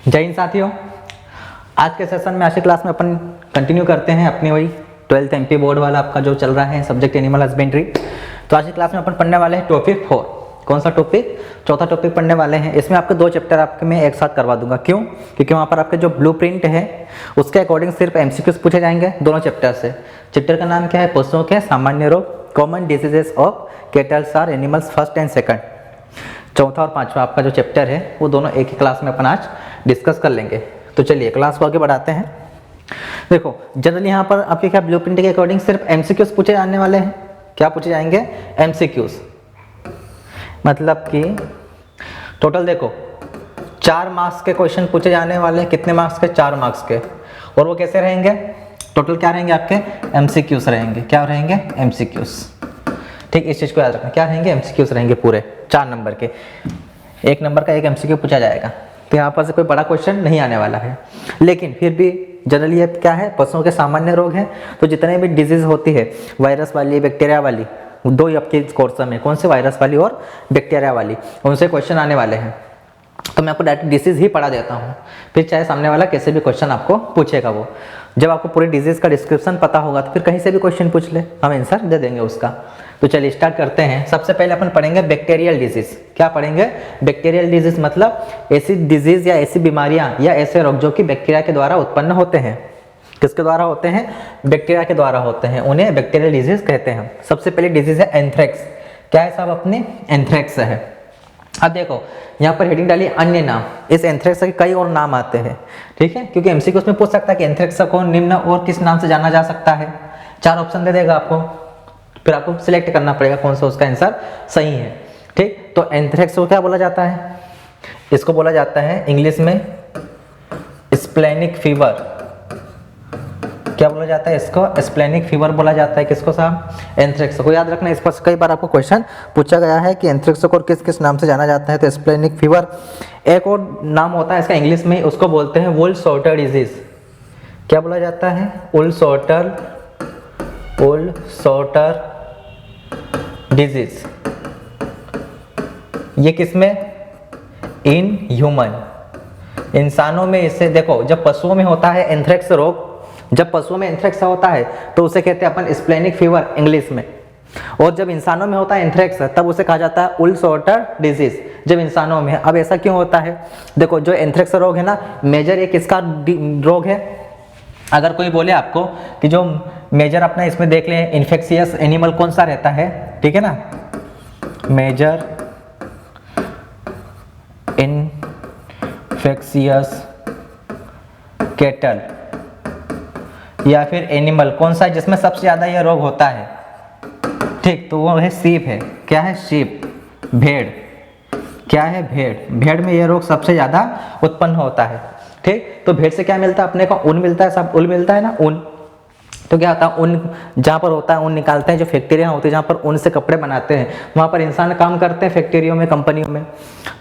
जय हिंद साथियों, आज के सेशन में आज की क्लास में अपन कंटिन्यू करते हैं अपनी वही 12th MP बोर्ड वाला आपका जो चल रहा है सब्जेक्ट एनिमल हस्बेंड्री। तो आज की क्लास में अपन पढ़ने वाले हैं टॉपिक 4। कौन सा टॉपिक? चौथा टॉपिक पढ़ने वाले हैं। इसमें आपके 2 चैप्टर आपके मैं एक साथ करवा दूंगा। क्यों? क्योंकि वहाँ पर आपके जो ब्लूप्रिंट है उसके अकॉर्डिंग सिर्फ MCQs पूछे जाएंगे दोनों चैप्टर से। चैप्टर का नाम क्या है? पशुओं के सामान्य रोग, common diseases of cattles or animals first and second. चौथा और पांचवा आपका जो चैप्टर है वो दोनों एक ही क्लास में अपन आज डिस्कस कर लेंगे। तो चलिए क्लास को आगे बढ़ाते हैं। देखो जनरली यहाँ पर आपके क्या ब्लूप्रिंट के अकॉर्डिंग सिर्फ MCQs पूछे जाने वाले हैं। क्या पूछे जाएंगे? MCQs। मतलब कि टोटल देखो 4 मार्क्स के क्वेश्चन पूछे जाने वाले हैं। कितने मार्क्स के? 4 मार्क्स के। और वो कैसे रहेंगे? टोटल क्या रहेंगे आपके? MCQs रहेंगे। क्या रहेंगे? MCQs। ठीक, इस चीज को याद रखना। क्या रहेंगे? MCQs रहेंगे पूरे 4 नंबर के। 1 नंबर का 1 MCQ पूछा जाएगा। तो यहाँ पर से कोई बड़ा क्वेश्चन नहीं आने वाला है। लेकिन फिर भी जनरली ये क्या है? पशुओं के सामान्य रोग हैं। तो जितने भी डिजीज होती है वायरस वाली, बैक्टीरिया वाली, 2 ही आपके कोर्स में, कौन से? वायरस वाली और बैक्टीरिया वाली, उनसे क्वेश्चन आने वाले हैं। तो मैं आपको डायरेक्ट डिजीज ही पढ़ा देता हूँ, फिर चाहे सामने वाला कैसे भी क्वेश्चन आपको पूछेगा। वो जब आपको पूरी डिजीज का डिस्क्रिप्शन पता होगा तो फिर कहीं से भी क्वेश्चन पूछ ले, हम आंसर दे देंगे उसका। तो चलिए स्टार्ट करते हैं। सबसे पहले अपन पढ़ेंगे बैक्टीरियल डिजीज। क्या पढ़ेंगे? बैक्टीरियल डिजीज मतलब ऐसी डिजीज या ऐसी बीमारियां या ऐसे रोग जो कि बैक्टीरिया के द्वारा उत्पन्न होते हैं। किसके द्वारा होते हैं? बैक्टीरिया के द्वारा होते हैं, उन्हें बैक्टीरियल डिजीज कहते हैं। सबसे पहले डिजीज है एंथ्रेक्स। क्या है साहब? अपने एंथ्रेक्स है। अब देखो यहाँ पर हेडिंग डाली अन्य नाम। इस एंथ्रेक्स के कई और नाम आते हैं, ठीक है, क्योंकि MCQ में पूछ सकता है कि एंथ्रेक्स को निम्न और किस नाम से जाना जा सकता है। 4 ऑप्शन दे देगा आपको, फिर आपको सिलेक्ट करना पड़ेगा कौन सा उसका आंसर सही है। ठीक, तो एंथ्रेक्स को क्या बोला जाता है? इसको बोला जाता है इंग्लिश में स्प्लेनिक फीवर। क्या बोला जाता है इसको? स्प्लेनिक फीवर बोला जाता है। किसको साहब? एंथ्रेक्स को। याद रखना, इस पर कई बार आपको क्वेश्चन पूछा गया है कि एंथ्रेक्स को किस किस नाम से जाना जाता है। तो स्प्लेनिक फीवर, एक और नाम होता है इसका इंग्लिश में, उसको बोलते हैं वुल सॉर्टर डिजीज। क्या बोला जाता है? वुल सॉर्टर डिजीज। ये किसमें? इन ह्यूमन, इंसानों में। इससे देखो जब पशुओं में होता है एंथ्रेक्स रोग, जब पशुओं में एंथ्रेक्स होता है तो उसे कहते हैं अपन स्प्लेनिक फीवर इंग्लिश में। और जब इंसानों में होता है एंथ्रेक्स तब उसे कहा जाता है वुल सॉर्टर डिजीज, जब इंसानों में है। अब ऐसा क्यों होता है? देखो जो एंथ्रेक्स रोग है ना, मेजर ये किसका रोग है? अगर कोई बोले आपको कि जो मेजर अपना इसमें देख लें इन्फेक्शियस एनिमल कौन सा रहता है, ठीक है ना, मेजर इन्फेक्शियस कैटल या फिर एनिमल कौन सा है जिसमें सबसे ज्यादा यह रोग होता है? ठीक, तो वो है शीप है। क्या है? शीप, भेड़। क्या है? भेड़। भेड़ में यह रोग सबसे ज्यादा उत्पन्न होता है। ठीक, तो भेड़ से क्या मिलता है अपने को? ऊन मिलता है। सब ऊन मिलता है ना, ऊन। तो क्या होता है? ऊन जहाँ पर होता है ऊन निकालते हैं, जो फैक्ट्रियाँ होती है जहाँ पर ऊन से कपड़े बनाते हैं, वहाँ पर इंसान काम करते हैं फैक्ट्रियों में, कंपनियों में।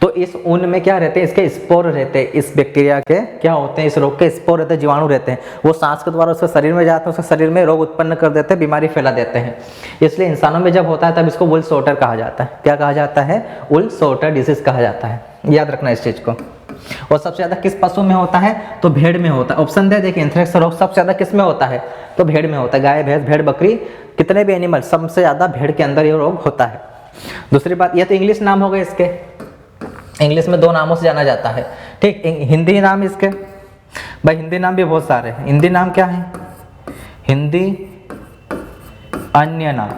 तो इस ऊन में क्या रहते हैं? इसके स्पोर रहते हैं। इस बैक्टीरिया के क्या होते हैं? इस रोग के स्पोर रहते हैं, जीवाणु रहते हैं। वो सांस के द्वारा उसके शरीर में जाते हैं, उसके शरीर में रोग उत्पन्न कर देते हैं, बीमारी फैला देते हैं। इसलिए इंसानों में जब होता है तब इसको वुल सॉर्टर कहा जाता है। क्या कहा जाता है? वुल सॉर्टर डिजीज कहा जाता है। याद रखना इस चीज को। और सबसे ज्यादा किस पशु में होता है? तो भेड़ में होता है। ऑप्शन दे देखिए, एंथ्रेक्स रोग सबसे ज्यादा किस में होता है? तो भेड़ में होता है। गाय, भैंस, भेड़, बकरी, कितने भी एनिमल, सबसे ज्यादा भेड़ के अंदर ये रोग होता है। दूसरी बात, ये तो इंग्लिश नाम हो गए इसके। इंग्लिश में 2 नामों से जाना जाता है। ठीक, हिंदी नाम इसके, भाई हिंदी नाम भी बहुत सारे हैं। हिंदी नाम क्या है? हिंदी अन्य नाम।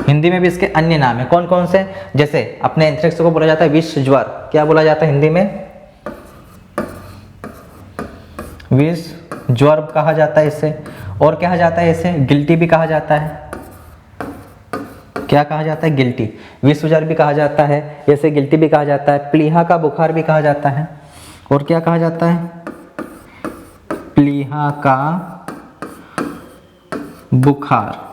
हिंदी में भी इसके अन्य नाम है। कौन कौन से? जैसे अपने एंथ्रेक्स को बोला जाता है विष ज्वर। क्या बोला जाता है हिंदी में? विष ज्वर कहा जाता है इसे। और कहा जाता है इसे गिल्टी भी कहा जाता है। क्या कहा जाता है? गिल्टी। विष ज्वर भी कहा जाता है, ऐसे गिल्टी भी कहा जाता है। प्लीहा का बुखार भी कहा जाता है। और क्या कहा जाता है? प्लीहा का बुखार।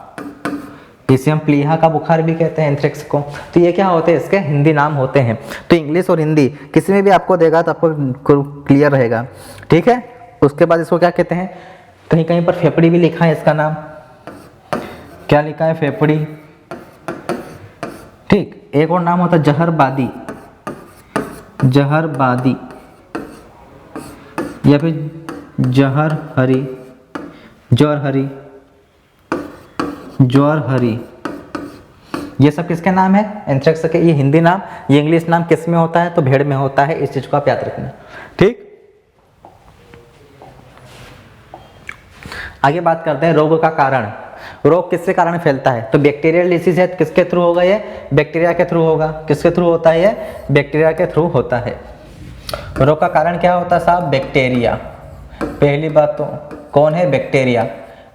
इसे हम प्लीहा का बुखार भी कहते हैं एंथ्रेक्स को। तो ये क्या होते हैं? इसके हिंदी नाम होते हैं। तो इंग्लिश और हिंदी किसी में भी आपको देगा तो आपको क्लियर रहेगा। ठीक है, उसके बाद इसको क्या कहते हैं? कहीं कहीं पर फेफड़ी भी लिखा है इसका नाम। क्या लिखा है? फेफड़ी। ठीक, एक और नाम होता है जहरबादी। जहरबादी या फिर जहरहरी, जौरहरी, जौरहरी, ये सब किसके नाम है? एंथ्रेक्स के। ये हिंदी नाम, ये इंग्लिश नाम किस में होता है? तो भेड़ में होता है। इस चीज को आप याद रखना, ठीक। आगे बात करते हैं रोग का कारण। रोग किसके कारण फैलता है? तो बैक्टीरियल डिसीज है, किसके थ्रू होगा? ये बैक्टीरिया के थ्रू होगा। किसके थ्रू होता है? ये बैक्टीरिया के थ्रू होता है। रोग का कारण क्या होता है साहब? बैक्टीरिया। पहली बात तो कौन है? बैक्टीरिया।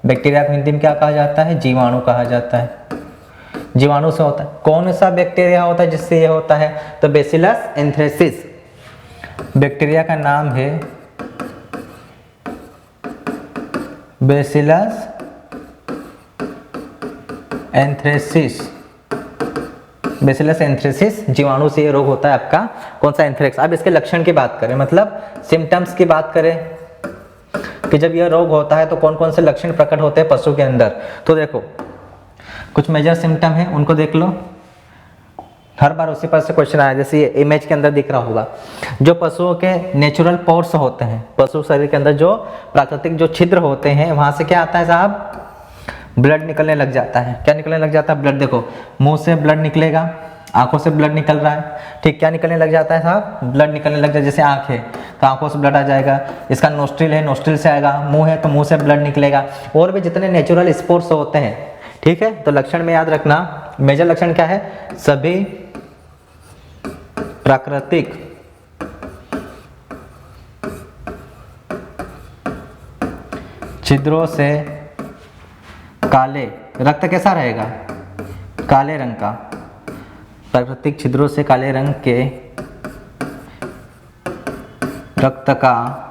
बैक्टीरिया को हिंदी में क्या कहा जाता है? जीवाणु कहा जाता है। जीवाणु से होता है। कौन सा बैक्टीरिया होता है जिससे ये होता है? तो बैसिलस एंथ्रेसिस बैक्टीरिया का नाम है। बैसिलस एंथ्रेसिस, बैसिलस एंथ्रेसिस जीवाणु से ये रोग होता है आपका। कौन सा? एंथ्रेक्स। अब इसके लक्षण की बात करें, मतलब सिम्टम्स की बात करें कि जब यह रोग होता है तो कौन कौन से लक्षण प्रकट होते हैं पशु के अंदर। तो देखो कुछ मेजर सिम्टम है, उनको देख लो। हर बार उसी पर से क्वेश्चन आया, जैसे ये इमेज के अंदर दिख रहा होगा। जो पशुओं के नेचुरल पोर्स होते हैं, पशु शरीर के अंदर जो प्राकृतिक जो छिद्र होते हैं, वहां से क्या आता है साहब? ब्लड निकलने लग जाता है। क्या निकलने लग जाता है? ब्लड। देखो मुंह से ब्लड निकलेगा, आंखों से ब्लड निकल रहा है, ठीक। क्या निकलने लग जाता है साहब? ब्लड निकलने लग जाता है। जैसे आंख है तो आंखों से ब्लड आ जाएगा, इसका नोस्ट्रिल है, नोस्ट्रिल से आएगा, मुंह है तो मुंह से ब्लड निकलेगा, और भी जितने नेचुरल स्पोर्ट्स होते हैं, ठीक है। तो लक्षण में याद रखना, मेजर लक्षण क्या है? सभी प्राकृतिक छिद्रों से काले, रक्त कैसा रहेगा? काले रंग का। प्राकृतिक छिद्रों से काले रंग के रक्त का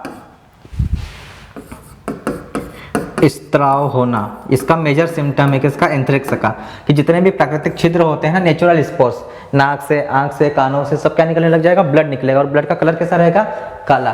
स्त्राव होना, इसका मेजर सिम्टम है किसका? एंथ्रेक्स का। कि जितने भी प्राकृतिक छिद्र होते हैं ना, नेचुरल स्पोर्स, नाक से, आंख से, कानों से, सब क्या निकलने लग जाएगा? ब्लड निकलेगा। और ब्लड का कलर कैसा रहेगा? काला।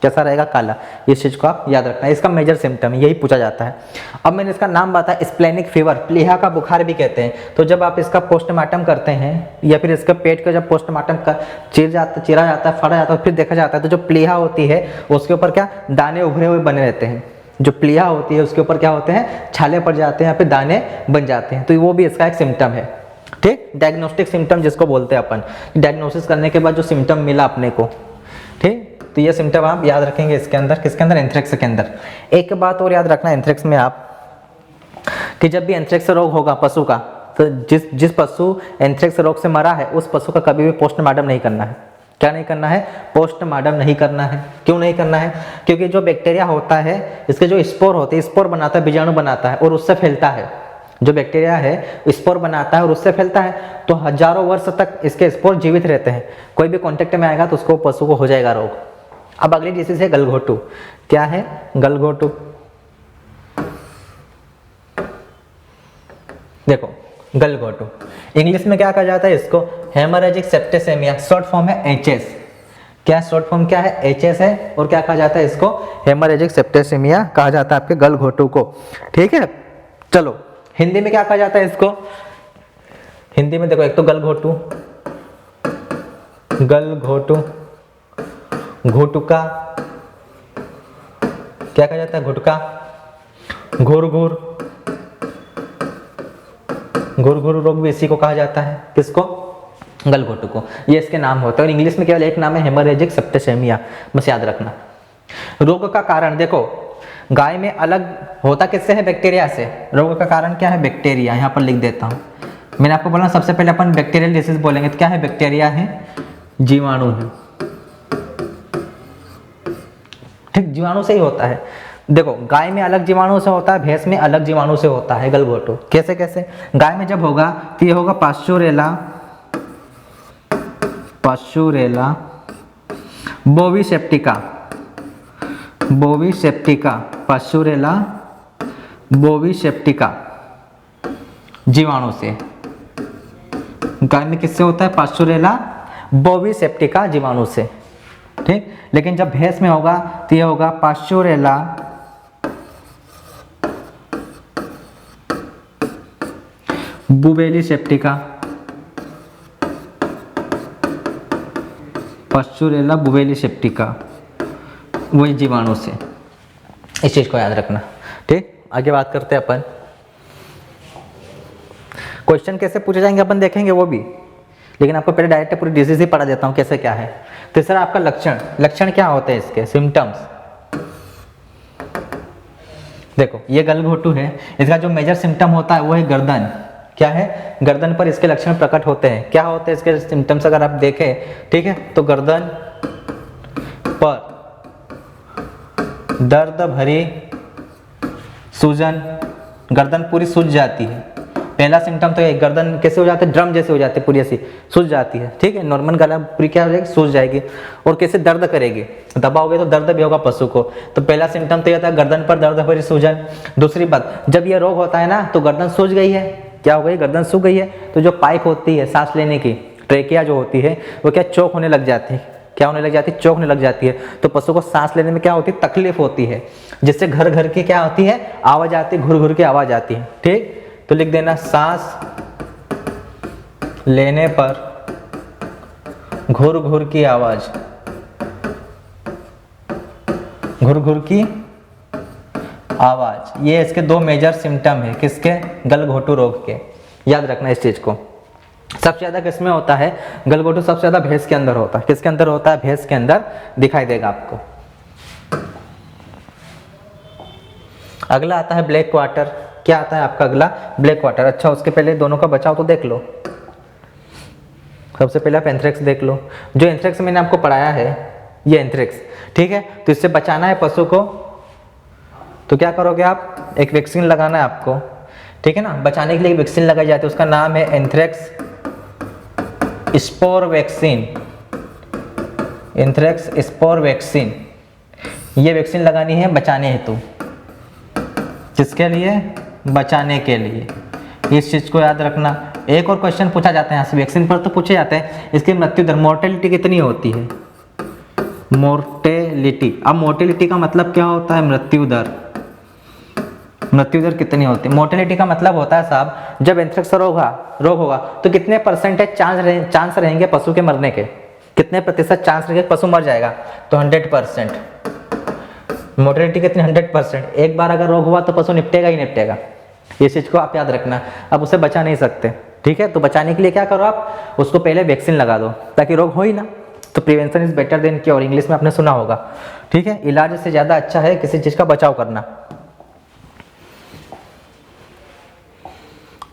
कैसा रहेगा? काला। इस चीज को आप याद रखना है, इसका मेजर सिम्टम यही पूछा जाता है। अब मैंने इसका नाम बताया स्प्लेनिक फीवर, प्लीहा का बुखार भी कहते हैं। तो जब आप इसका पोस्टमार्टम करते हैं या फिर इसका पेट का जब पोस्टमार्टम का चीरा जाता है, फाड़ा जाता है, फिर देखा जाता है, तो जो प्लीहा होती है उसके ऊपर क्या दाने उभरे हुए बने रहते हैं। जो प्लीहा होती है उसके ऊपर क्या होते हैं? छाले पड़ जाते हैं, या फिर दाने बन जाते हैं। तो वो भी इसका एक सिम्टम है, ठीक। डायग्नोस्टिक सिम्टम जिसको बोलते हैं अपन, डायग्नोसिस करने के बाद जो सिम्टम मिला अपने को, ठीक। तो ये सिम्टम आप याद रखेंगे इसके अंदर। किसके अंदर? एंथ्रेक्स के अंदर। एक बात और याद रखना एंथ्रेक्स में आप, कि जब भी एंथ्रेक्स रोग होगा पशु का, तो जिस पशु एंथ्रेक्स रोग से मरा है उस पशु का कभी भी पोस्टमार्टम नहीं करना है। क्या नहीं करना है? पोस्टमार्टम नहीं करना है। क्यों नहीं करना है? क्योंकि जो बैक्टीरिया होता है, इसके जो स्पोर होते हैं, स्पोर बनाता है, बीजाणु बनाता है और उससे फैलता है। जो बैक्टीरिया है स्पोर बनाता है और उससे फैलता है, तो हजारों वर्ष तक इसके स्पोर जीवित रहते हैं। कोई भी कांटेक्ट में आएगा तो उसको पशु को हो जाएगा रोग। अब अगली डिसीज है गलघोटू। क्या है? गलघोटू। देखो गलघोटू इंग्लिश में क्या कहा जाता है इसको? हेमोरेजिक सेप्टिसेमिया, शॉर्ट फॉर्म है एचएस। क्या शॉर्ट फॉर्म क्या है? एचएस है। और क्या कहा जाता है इसको? हेमोरेजिक सेप्टिसेमिया कहा जाता है आपके गलघोटू को, ठीक है। चलो हिंदी में क्या कहा जाता है इसको? हिंदी में देखो, एक तो गलघोटू, गलघोटू, घुटका, क्या कहा जाता है? घुटका, घुरघुर, घुरघुर रोग भी इसी को कहा जाता है। किसको? गलघोटू को। ये इसके नाम होते हैं और इंग्लिश में केवल एक नाम है हेमोरेजिक सेप्टिसेमिया, बस याद रखना। रोग का कारण देखो, गाय में अलग होता किससे है? बैक्टीरिया से। रोग का कारण क्या है? बैक्टीरिया। यहाँ पर लिख देता हूँ। मैंने आपको बोला सबसे पहले अपन बैक्टीरियल डिसीज बोलेंगे, तो क्या है? बैक्टीरिया है, जीवाणु है, ठीक। जीवाणु से ही होता है। देखो गाय में अलग जीवाणु से होता है, भैंस में अलग जीवाणु से होता है गलघोटू। कैसे कैसे? गाय में जब होगा तो ये होगा पास्चुरेला, पास्चुरेला बोविसेप्टिका, बोविसेप्टिका, पास्चुरेला बोविसेप्टिका जीवाणु से। गाय में किससे होता है? पास्चुरेला बोविसेप्टिका जीवाणु से, ठीक। लेकिन जब भैंस में होगा तो ये होगा पास्चुरेला बुवेलिसेप्टिका, पास्चुरेला बुवेलिसेप्टिका, वही जीवाणु से। इस चीज़ को याद रखना। ठीक, आगे बात करते हैं अपन। क्वेश्चन कैसे पूछे जाएंगे अपन देखेंगे वो भी, लेकिन आपको पहले डायरेक्ट पूरी डिजीज ही पढ़ा देता हूँ कैसे क्या है। तीसरा आपका लक्षण, लक्षण क्या होते हैं इसके, सिम्टम्स। देखो ये गलघोटू है, इसका जो मेजर सिम्टम होता है वो है गर्दन। क्या है, गर्दन पर इसके लक्षण प्रकट होते हैं। क्या होते हैं इसके सिम्टम्स अगर आप देखें, ठीक है, तो गर्दन पर दर्द भरी सूजन, गर्दन पूरी सूज जाती है। पहला सिम्टम तो ये, गर्दन कैसे हो जाती है, ड्रम जैसे हो जाती है, पूरी ऐसी सूज जाती है। ठीक है, नॉर्मल गला पूरी क्या हो जाएगी, सूज जाएगी। और कैसे दर्द करेगी, दबाओगे तो दर्द भी होगा पशु को। तो पहला सिम्टम तो ये होता है गर्दन पर दर्द भरी सूजन। दूसरी बात, जब ये रोग होता है ना तो गर्दन सूज गई है, क्या हो गई, गर्दन सूज गई है, तो जो पाइप होती है सांस लेने की, ट्रेकिया जो होती है, वो क्या चौक होने लग जाती है। क्या होने लग जाती है, चौक होने लग जाती है। तो पशु को सांस लेने में क्या होती है, तकलीफ होती है, जिससे घर घर की क्या होती है, आवाज आती है, घुर घुर की आवाज आती है। ठीक, तो लिख देना, सांस लेने पर घुर घुर की आवाज, घुर घुर की आवाज, ये इसके दो मेजर सिम्टम है किसके, गलघोटू रोग के। याद रखना इस चीज को। सबसे ज्यादा किसमें होता है, गलघोटू सबसे ज्यादा भैंस के अंदर होता है। किसके अंदर होता है, भैंस के अंदर दिखाई देगा आपको। अगला आता है ब्लैक क्वार्टर। क्या आता है आपका अगला, ब्लैक क्वार्टर। अच्छा, उसके पहले दोनों का बचाव तो देख लो। सबसे पहले आप एंथ्रेक्स देख लो। जो एंथ्रेक्स मैंने आपको पढ़ाया है, ये एंथ्रेक्स, ठीक है, तो इससे बचाना है पशु को, तो क्या करोगे आप, एक वैक्सीन लगाना है आपको। ठीक है ना, बचाने के लिए वैक्सीन लगाई जाती है, उसका नाम है anthrax spore vaccine. Anthrax spore vaccine, ये वैक्सीन लगानी है बचाने हेतु। किसके लिए, बचाने के लिए। इस चीज को याद रखना। एक और क्वेश्चन पूछा जाता है यहाँ से, वैक्सीन पर तो पूछे जाते हैं, इसकी मृत्यु दर, मोर्टेलिटी कितनी होती है, मोर्टेलिटी। अब मोर्टेलिटी का मतलब क्या होता है, मृत्यु दर। मृत्यु दर कितनी होती है, मोर्टेलिटी का मतलब होता है साहब, जब एंथ्रेक्स रोग होगा तो कितने परसेंटेज चांस रहेंगे पशु के मरने के, कितने प्रतिशत चांस रहेंगे पशु मर जाएगा, तो 100%। मोर्टेलिटी कितनी, 100%। एक बार अगर रोग हुआ तो पशु निपटेगा ही निपटेगा। इस चीज को आप याद रखना। अब उसे बचा नहीं सकते, ठीक है, तो बचाने के लिए क्या करो आप, उसको पहले वैक्सीन लगा दो ताकि रोग हो ही ना। तो prevention is better than cure, English में आपने सुना होगा। ठीक है, इलाज से ज्यादा अच्छा है किसी चीज का बचाव करना।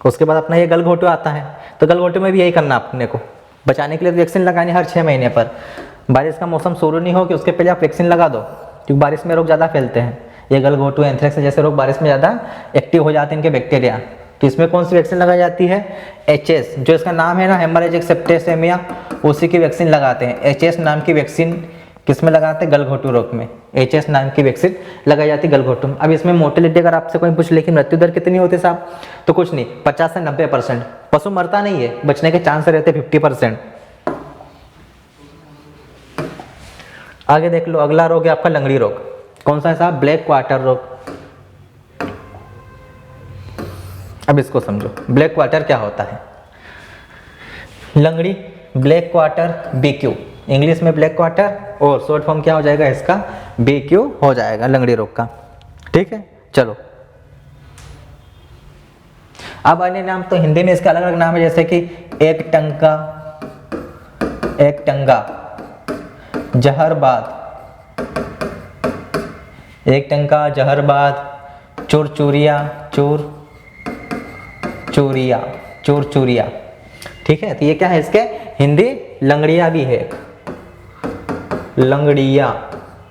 उसके बाद अपना ये गलघोटू आता है, तो गलघोटू में भी यही करना अपने को, बचाने के लिए वैक्सीन लगानी हर 6 महीने पर। बारिश का मौसम शुरू नहीं हो कि उसके पहले आप वैक्सीन लगा दो, क्योंकि बारिश में रोग ज़्यादा फैलते हैं। ये गलघोटू, एंथ्रेक्स जैसे रोग बारिश में ज़्यादा एक्टिव हो जाते हैं इनके बैक्टीरिया। तो इसमें कौन सी वैक्सीन लगाई जाती है, HS, जो इसका नाम है ना, हेमोरेजिक सेप्टिसेमिया, उसी की वैक्सीन लगाते हैं। HS नाम की वैक्सीन किस में लगाते हैं, गलघोटू रोग में। HS नाम की वैक्सीन लगाई जाती है गलघोटू में। अब इसमें मोर्टेलिटी अगर आपसे कोई पूछ ले कि मृत्यु दर कितनी होती है साहब, तो कुछ नहीं, 50 से 90%। पशु मरता नहीं है, बचने के चांस रहते 50%। आगे देख लो, अगला रोग है आपका लंगड़ी रोग। कौन सा है साहब, ब्लैक क्वार्टर रोग। अब इसको समझो, ब्लैक क्वार्टर क्या होता है, लंगड़ी, ब्लैक क्वार्टर, BQ, इंग्लिश में ब्लैक क्वार्टर, और शॉर्ट फॉर्म क्या हो जाएगा इसका, BQ हो जाएगा लंगड़ी रोग का। ठीक है, चलो अब अन्य नाम तो हिंदी में इसका अलग अलग नाम है, जैसे कि एक टंगा, जहरबाद, एक टंका, जहरबाद, चूरचूरिया। ठीक है, तो ये क्या है इसके, हिंदी लंगड़िया भी है, लंगड़िया,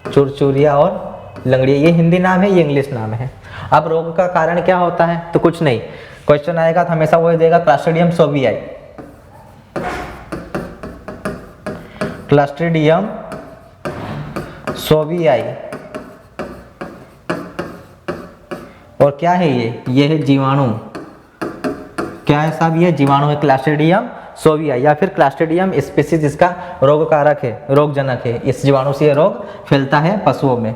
चूरचूरिया और लंगड़िया, ये हिंदी नाम है, ये इंग्लिश नाम है। अब रोग का कारण क्या होता है, तो कुछ नहीं, क्वेश्चन आएगा तो हमेशा वो देगा क्लस्ट्रीडियम सोवियाई, क्लस्ट्रीडियम सोवियाई। और क्या है ये है जीवाणु। क्या है साहब, ये जीवाणु है, क्लस्ट्रीडियम सोवियाई, या फिर क्लस्ट्रीडियम स्पीसीज इसका रोग कारक है, रोगजनक है। इस जीवाणु से ये रोग फैलता है पशुओं में।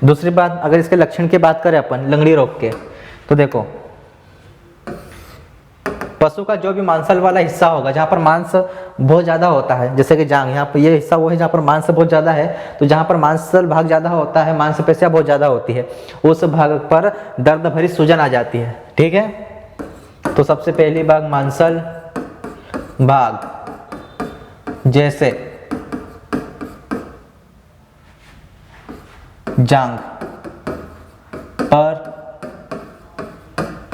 दूसरी बात, अगर इसके लक्षण की बात करें अपन लंगड़ी रोग के, तो देखो पशु का जो भी मांसल वाला हिस्सा होगा, जहाँ पर मांस बहुत ज़्यादा होता है, जैसे कि जांघ, यहाँ पर ये हिस्सा वो है जहाँ पर मांस बहुत ज़्यादा है, तो जहाँ पर मांसल भाग ज़्यादा होता है, मांसपेशियाँ बहुत ज़्यादा होती है, उस भाग पर दर्द भरी सूजन आ जाती है। ठीक है, तो सबसे पहली भाग मांसल भाग, जैसे जांघ पर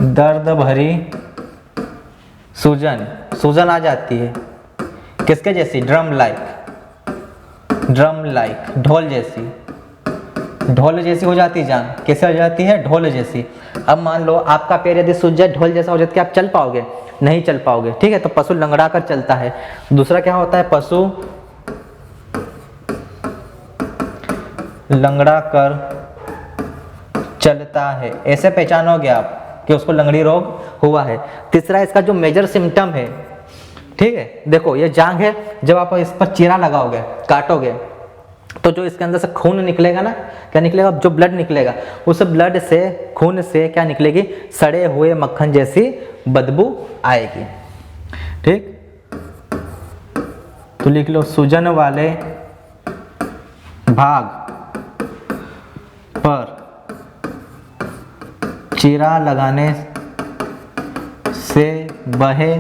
दर्द भरी सूजन आ जाती है, किसके जैसी, ड्रम लाइक, ढोल जैसी हो जाती है जांघ। कैसे हो जाती है, ढोल जैसी। अब मान लो आपका पैर यदि सूज जाए, ढोल जैसा हो जाए, क्या आप चल पाओगे, नहीं चल पाओगे। ठीक है, तो पशु लंगड़ा कर चलता है। दूसरा क्या होता है, पशु लंगड़ा कर चलता है, ऐसे पहचानोगे आप कि उसको लंगड़ी रोग हुआ है। तीसरा इसका जो मेजर सिम्टम है, ठीक है, देखो ये जांघ है, जब आप इस पर चीरा लगाओगे, काटोगे, तो जो इसके अंदर से खून निकलेगा ना, क्या निकलेगा, जो ब्लड निकलेगा, उस ब्लड से, खून से क्या निकलेगी, सड़े हुए मक्खन जैसी बदबू आएगी। ठीक, तो लिख लो, सूजन वाले भाग पर चीरा लगाने से बहे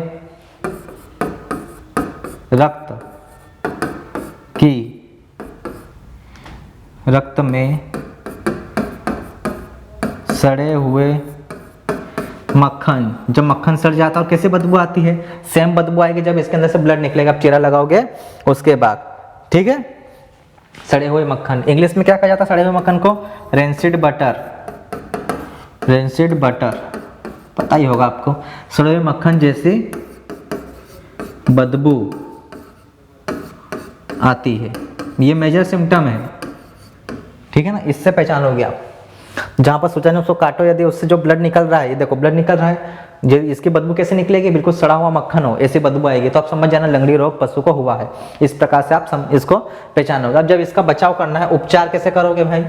रक्त में सड़े हुए मक्खन, जब मक्खन सड़ जाता है और कैसे बदबू आती है, सेम बदबू आएगी जब इसके अंदर से ब्लड निकलेगा, आप चीरा लगाओगे उसके बाद। ठीक है, सड़े हुए मक्खन, इंग्लिश में क्या कहा जाता है सड़े हुए मक्खन को, रेंसिड बटर, पता ही होगा आपको। सड़े हुए मक्खन जैसी बदबू आती है, ये मेजर सिम्टम है। ठीक है ना, इससे पहचानोगे आप। जहाँ पर सूजन है उसको काटो, यदि उससे जो ब्लड निकल रहा है, ये देखो ब्लड निकल रहा है, जो इसकी बदबू कैसे निकलेगी, बिल्कुल सड़ा हुआ मक्खन हो, ऐसी बदबू आएगी, तो आप समझ जाना लंगड़ी रोग पशु को हुआ है। इस प्रकार से आप इसको पहचानोगे। अब जब इसका बचाव करना है, उपचार कैसे करोगे भाई,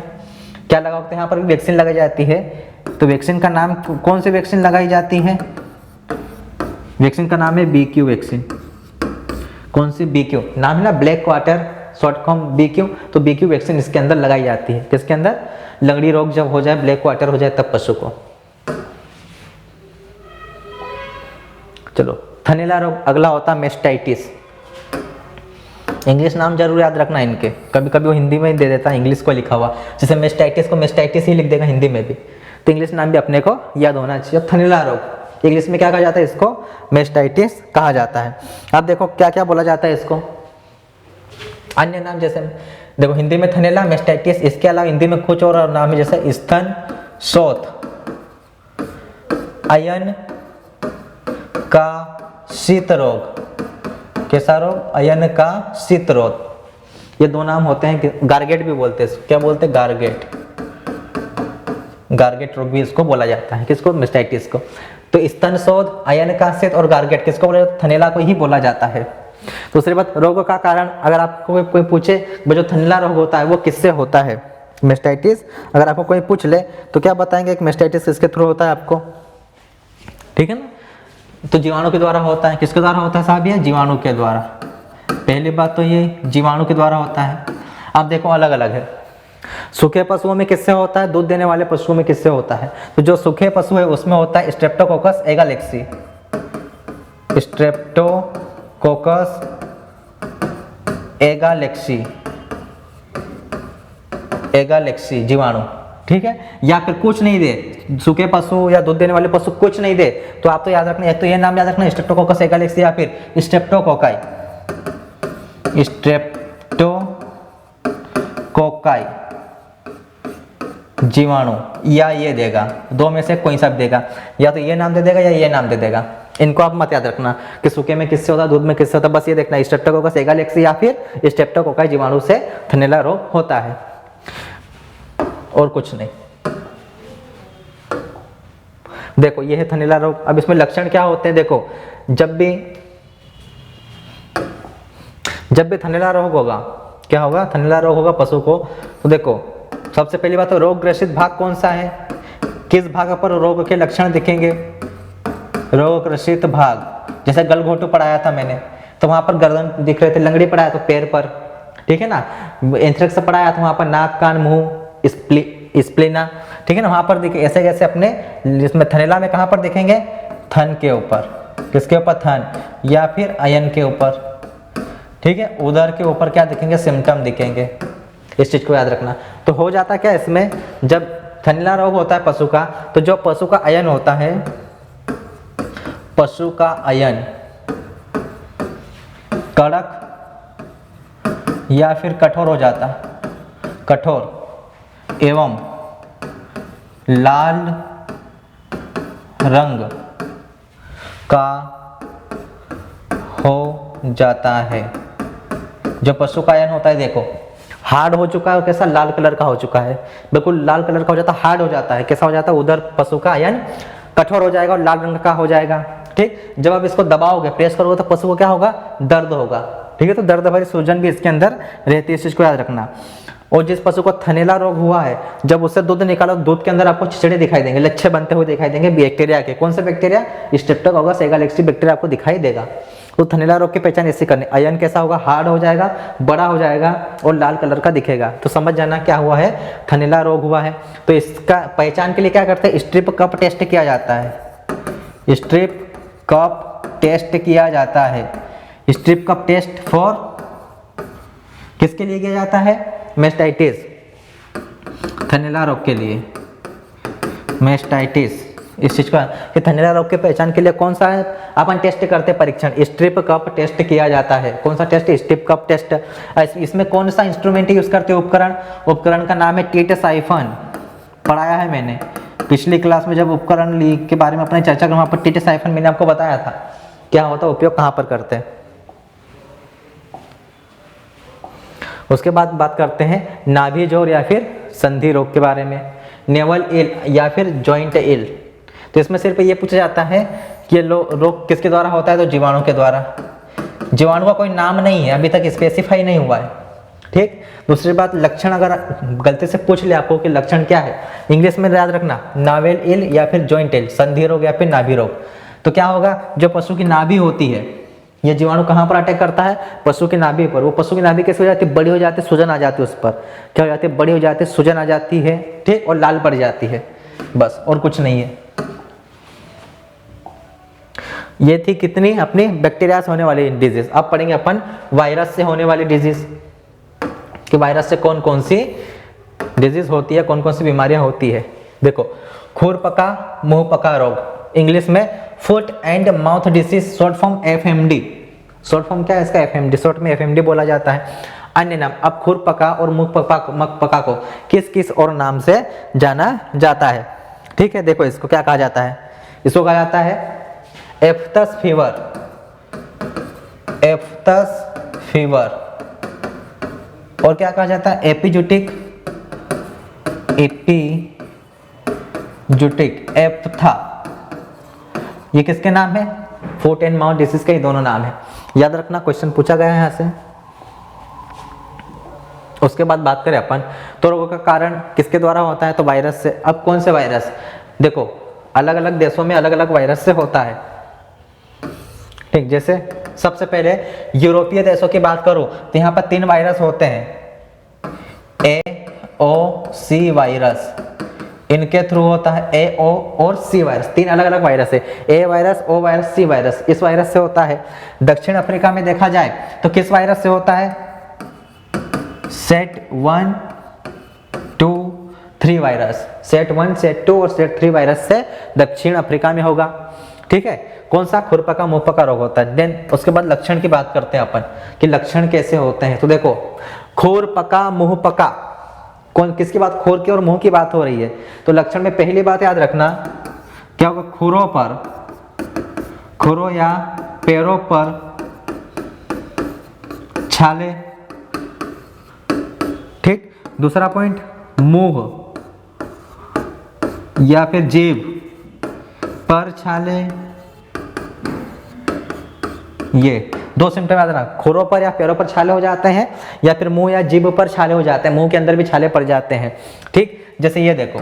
क्या लगाओगे, यहाँ पर वैक्सीन लगाई जाती है। तो वैक्सीन का नाम, कौन सी वैक्सीन लगाई जाती है, वैक्सीन का नाम है BQ वैक्सीन। कौन सी, BQ नाम है ना, black quarter short form BQ, तो BQ वैक्सीन इसके अंदर लगाई जाती है। किसके अंदर, लंगड़ी रोग जब हो जाए, ब्लैक क्वार्टर हो जाए, तब पशु को। चलो, थनैला रोग अगला होता है मेस्टाइटिस। इंग्लिश नाम जरूर याद रखना इनके, कभी कभी वो हिंदी में ही दे देता है इंग्लिश को लिखा हुआ, जैसे मेस्टाइटिस को मेस्टाइटिस ही लिख देगा हिंदी में भी, तो इंग्लिश नाम भी अपने को याद होना चाहिए। थनैला रोग इंग्लिश में क्या कहा जाता है, इसको मेस्टाइटिस कहा जाता है। अब देखो क्या क्या बोला जाता है इसको, अन्य नाम जैसे देखो हिंदी में थनैला, मेस्टाइटिस, इसके अलावा हिंदी में कुछ और नाम है, जैसे स्तन शोथ, अयन का शीत रोग, कैसा रोग, अयन का शीत रोग, ये दो नाम होते हैं। गार्गेट भी बोलते हैं, क्या बोलते हैं, गार्गेट रोग भी इसको बोला जाता है। किसको, मेस्टाइटिस को। तो स्तन शोथ, अयन का शीत और गार्गेट किसको बोला जाता है, थनैला को ही बोला जाता है। दूसरी बात, रोग का कारण, अगर आपको कोई पूछे जो थनैला रोग होता है वो किससे होता है, मेस्टाइटिस, अगर आपको कोई पूछ ले तो क्या बताएंगे कि मेस्टाइटिस किसके थ्रू होता है आपको। ठीक है ना, तो जीवाणु के द्वारा होता है। किसके द्वारा होता है साहब, ये जीवाणु के द्वारा। पहली बात तो ये जीवाणु के द्वारा होता है। आप देखो अलग अलग है, सूखे पशुओं में किससे होता है, दूध देने वाले पशुओं में किससे होता है। तो जो सूखे पशु है उसमें होता है स्ट्रेप्टोकोकस एगालेक्सी, स्ट्रेप्टोकोकस एगालेक्सी जीवाणु। ठीक है, या फिर कुछ नहीं दे, सूखे पशु या दूध देने वाले पशु कुछ नहीं दे, तो आप तो याद रखना, एक तो ये नाम याद रखना, स्ट्रेप्टोकोकस एगालेक्सी या फिर स्ट्रेप्टोकोकाई, स्ट्रेप्टोकोकाई जीवाणु, या ये देगा, दो में से कोई सा भी देगा, या तो ये नाम दे देगा या ये नाम दे देगा। इनको आप मत याद रखना कि सूखे में किससे होता है, दूध में किससे होता है, बस ये देखना स्ट्रेप्टोकोकस एगालेक्सी या फिर स्ट्रेप्टोकोकाई जीवाणु से थनैला रोग होता है, और कुछ नहीं। देखो ये है थनैला रोग। अब इसमें लक्षण क्या होते हैं, देखो जब भी थनैला रोग होगा, क्या होगा, थनैला रोग होगा पशु को, तो देखो सबसे पहली बात तो रोग ग्रसित भाग कौन सा है, किस भाग पर रोग के लक्षण दिखेंगे, रोग ग्रसित भाग, जैसे गलघोटू पढ़ाया था मैंने तो वहां पर गर्दन दिख रहे थे, लंगड़ी पढ़ाया तो पैर पर, ठीक है ना। एंथ्रेक्स पढ़ाया तो वहां पर नाक कान मुंह स्प्लीना, ठीक है ना, वहां पर दिखे ऐसे कैसे अपने जिसमें थनैला में कहां पर दिखेंगे, थन के ऊपर, किसके ऊपर, थन या फिर अयन के ऊपर, ठीक है। उदर के ऊपर क्या दिखेंगे, सिम्टम दिखेंगे, इस चीज को याद रखना। तो हो जाता क्या इसमें, जब थनैला रोग होता है पशु का, तो जो पशु का अयन होता है, पशु का अयन कड़क या फिर कठोर हो जाता, कठोर एवं लाल रंग का हो जाता है। जो पशु का अयन होता है देखो, हार्ड हो चुका है और कैसा, लाल कलर का हो चुका है, बिल्कुल लाल कलर का हो जाता है, हार्ड हो जाता है, कैसा हो जाता है, उधर पशु का अयन कठोर हो जाएगा और लाल रंग का हो जाएगा, ठीक। जब आप इसको दबाओगे, प्रेस करोगे तो पशु को क्या होगा, दर्द होगा, ठीक है। तो दर्द भरी सूजन भी इसके अंदर रहती है, इस चीज को याद रखना। और जिस पशु को थनैला रोग हुआ है, जब उससे दूध निकालो, दूध के अंदर आपको चिचड़े दिखाई देंगे, लच्छे बनते हुए दिखाई देंगे बैक्टीरिया के। कौन से बैक्टीरिया, स्ट्रेप्टोकोकस एगालेक्सी बैक्टीरिया आपको दिखाई देगा। तो थनैला रोग की पहचान ऐसे करनी, अयन कैसा होगा, हार्ड हो जाएगा, बड़ा हो जाएगा और लाल कलर का दिखेगा। तो समझ जाना क्या हुआ है, थनैला रोग हुआ है। तो इसका पहचान के लिए क्या करते हैं, स्ट्रिप कप टेस्ट किया जाता है, स्ट्रिप कप टेस्ट किया जाता है। स्ट्रिप कप टेस्ट फॉर किसके लिए किया जाता है, मेस्टाइटिस, थनैला रोग के लिए, मेस्टाइटिस। इस चीज का कि थनैला रोग के पहचान के लिए कौन सा है अपन टेस्ट करते हैं, परीक्षण, स्ट्रिप कप टेस्ट किया जाता है। कौन सा टेस्ट, स्ट्रिप कप टेस्ट। इसमें कौन सा इंस्ट्रूमेंट यूज करते हैं, उपकरण, उपकरण का नाम है टीट साइफन, पढ़ाया है मैंने पिछली क्लास में, जब उपकरण के बारे में अपने चर्चा करें, वहां पर टीट साइफन मैंने आपको बताया था क्या होता है, उपयोग कहां पर करते हैं। उसके बाद बात करते हैं नाभि जोड़ या फिर संधि रोग के बारे में, नेवल इल या फिर जॉइंट इल। तो इसमें सिर्फ ये पूछा जाता है कि रोग किसके द्वारा होता है, तो जीवाणु के द्वारा। जीवाणु का कोई नाम नहीं है, अभी तक स्पेसिफाई नहीं हुआ है, ठीक। दूसरी बात, लक्षण अगर गलती से पूछ ले आपको कि लक्षण क्या है, इंग्लिश में याद रखना, नावेल इल या फिर जॉइंट इल, संधि रोग या फिर नाभि रोग। तो क्या होगा, जो पशु की नाभि होती है, ये जीवाणु कहाँ पर अटैक करता है, पशु की नाभि पर। वो पशु की नाभि कैसे हो जाती है, बड़ी हो जाती है, सूजन आ जाती है, उस पर क्या हो जाती है, बड़ी हो जाती है, सूजन आ जाती है, ठीक, और लाल पड़ जाती है, बस और कुछ नहीं है। ये थी कितनी अपनी बैक्टीरिया से होने वाली डिजीज। अब पढ़ेंगे अपन वायरस से होने वाली डिजीज, कि वायरस से कौन कौन सी डिजीज होती है, कौन कौन सी बीमारियां होती है। देखो, खुरपका मुंहपका रोग, इंग्लिश में foot and mouth disease, short form FMD. Short form क्या है इसका, एफएमडी, शॉर्ट में एफएमडी बोला जाता है। अन्य नाम, अब खुरपका और मुंहपका को किस किस और नाम से जाना जाता है, ठीक है। देखो इसको क्या कहा जाता है, इसको कहा जाता है एफ्थस फीवर, एफ्थस फीवर, और क्या कहा जाता है, एपिजूटिक, एपिजूटिक एप्था। ये किसके नाम है, फुट एंड माउथ डिसीज के ये दोनों नाम है, याद रखना, क्वेश्चन पूछा गया है यहाँ से। उसके बाद बात करें अपन तो रोगों का कारण किसके द्वारा होता है, तो वायरस से। अब कौन से वायरस, देखो अलग अलग देशों में अलग अलग वायरस से होता है, ठीक। जैसे सबसे पहले यूरोपीय देशों की बात करूं तो यहाँ पर 3 वायरस होते हैं, AOC वायरस, इनके थ्रू होता है, AO और C वायरस, 3 अलग अलग वायरस है, A virus, O virus, C virus, इस वायरस से होता है। दक्षिण अफ्रीका में देखा जाए तो किस वायरस से होता है, सेट 1, 2, 3 वायरस, सेट 1, सेट 2 और सेट 3 वायरस से दक्षिण अफ्रीका में होगा, ठीक है। कौन सा, खुरपका मुंहपका रोग होता है। देन उसके बाद लक्षण की बात करते हैं अपन कि लक्षण कैसे होते हैं। तो देखो, खुरपका मुंहपका, कौन किसकी बात, खुर की और मुंह की बात हो रही है। तो लक्षण में पहली बात याद रखना क्या होगा, खुरों पर, खुरों या पैरों पर छाले, ठीक। दूसरा पॉइंट, मुंह या फिर जीभ पर छाले, ये 2 सिम्टम याद रखना, खुरों पर या पैरों पर छाले हो जाते हैं या फिर मुंह या जीभ पर छाले हो जाते हैं, मुंह के अंदर भी छाले पड़ जाते हैं, ठीक। जैसे ये देखो,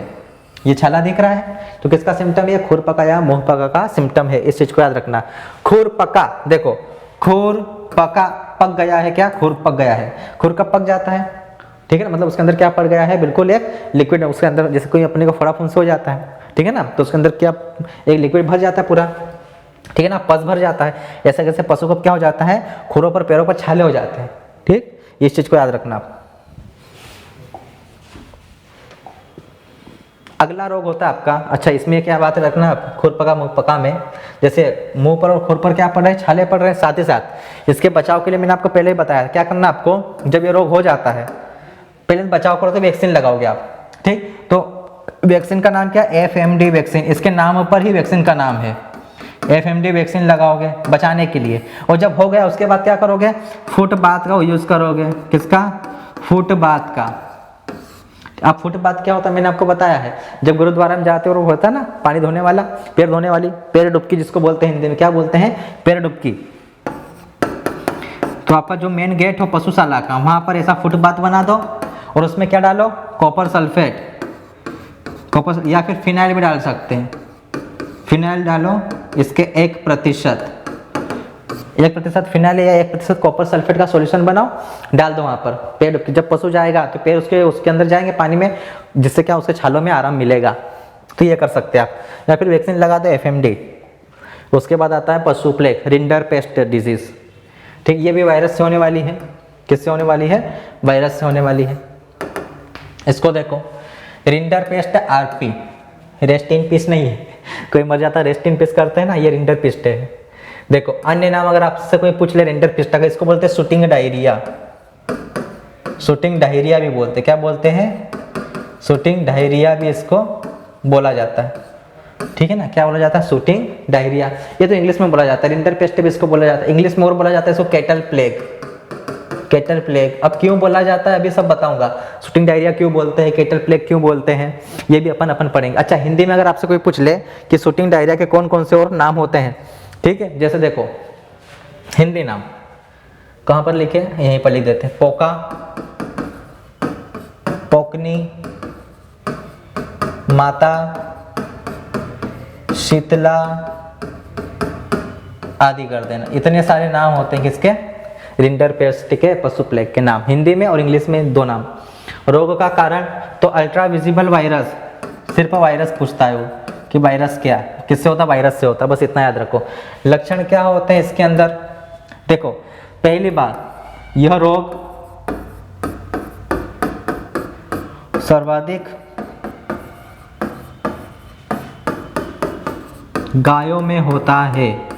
ये छाला दिख रहा है तो किसका सिम्टम है? खुर पका या मुंह पका का सिम्टम है, इस चीज को याद रखना। खुर पका, देखो खुर पका, पक गया है क्या? खुर पक गया है। खुर कब पक जाता है? ठीक है ना, मतलब उसके अंदर क्या पड़ गया है? बिल्कुल एक लिक्विड उसके अंदर, जैसे कोई अपने को फड़ा फुंस हो जाता है, ठीक है ना, तो उसके अंदर क्या एक लिक्विड भर जाता है पूरा, ठीक है ना, पस भर जाता है। ऐसा कैसे पशु को क्या हो जाता है? खुरों पर पैरों पर छाले हो जाते हैं। ठीक, इस चीज को याद रखना आप। अगला रोग होता है आपका, अच्छा इसमें क्या बात रखना आप, खुर पका मुंह पका में, जैसे मुंह पर और खुर पर क्या पड़ रहे हैं? छाले पड़ रहे हैं। साथ ही साथ इसके बचाव के लिए मैंने आपको पहले ही बताया क्या करना आपको, जब ये रोग हो जाता है पहले बचाव करो तो वैक्सीन लगाओगे आप। ठीक, तो वैक्सीन का नाम क्या? FMD वैक्सीन, इसके नाम पर ही वैक्सीन का नाम है। FMD वैक्सीन लगाओगे बचाने के लिए। और जब हो गया उसके बाद क्या करोगे? फुट बाथ का यूज करोगे। किसका? फुट बाथ का। अब फुट बाथ क्या होता है मैंने आपको बताया है, जब गुरुद्वारा में जाते हो वो होता है ना पानी धोने वाला, पैर धोने वाली, पैर डुबकी जिसको बोलते हैं हिंदी में, क्या बोलते हैं? पैर डुबकी। तो आपका जो मेन गेट हो पशुशाला का, वहां पर ऐसा फुट बाथ बना दो और उसमें क्या डालो? कॉपर सल्फेट, कॉपर या फिर फिनाइल भी डाल सकते हैं। फिनाइल डालो, इसके 1% फिनाइल या 1% कॉपर सल्फेट का सॉल्यूशन बनाओ, डाल दो वहां पर। पैर जब पशु जाएगा तो पैर उसके अंदर जाएंगे पानी में, जिससे क्या उसके छालों में आराम मिलेगा। तो ये कर सकते हैं आप। या फिर वैक्सीन लगा दो FMD। उसके बाद आता है पशु प्लेग, रिंडर पेस्ट डिजीज। ठीक, ये भी वायरस से होने वाली है। किससे होने वाली है? वायरस से होने वाली है। इसको देखो, rinder paste RP, rest in peace नहीं है, कोई मर जाता रेस्ट इन पीस करते हैं ना, ये रिंडर पेस्ट है। देखो अन्य नाम अगर आपसे कोई पूछ ले रिंडर पेस्ट का, इसको बोलते हैं शूटिंग डायरिया। शूटिंग डायरिया भी बोलते, क्या बोलते हैं? शूटिंग डायरिया भी इसको बोला जाता है। ठीक है ना, क्या बोला जाता है? Shooting diarrhoea. ये तो इंग्लिश में बोला जाता है, रिंडर पेस्ट भी इसको बोला जाता है। इंग्लिश में और बोला जाता है इसको कैटल प्लेग। कैटल प्लेग अब क्यों बोला जाता है अभी सब बताऊंगा। शूटिंग डायरिया क्यों बोलते हैं, कैटल प्लेग क्यों बोलते हैं, ये भी अपन पढ़ेंगे। अच्छा हिंदी में अगर आपसे कोई पूछ ले कि शूटिंग डायरिया के कौन कौन से और नाम होते हैं, ठीक है, जैसे देखो हिंदी नाम कहां पर लिखे? यहीं पर लिख देते हैं। पोका, पोकनी, माता, शीतला आदि कर देना। इतने सारे नाम होते हैं किसके? रिंडर पेस्ट के, पशु प्लेग के नाम, हिंदी में और इंग्लिश में 2 नाम। रोग का कारण तो अल्ट्रा विजिबल वायरस, सिर्फ वायरस पूछता है वो कि वायरस क्या, किससे होता? वायरस से होता, बस इतना याद रखो। लक्षण क्या होते हैं इसके अंदर? देखो पहली बात, यह रोग सर्वाधिक गायों में होता है।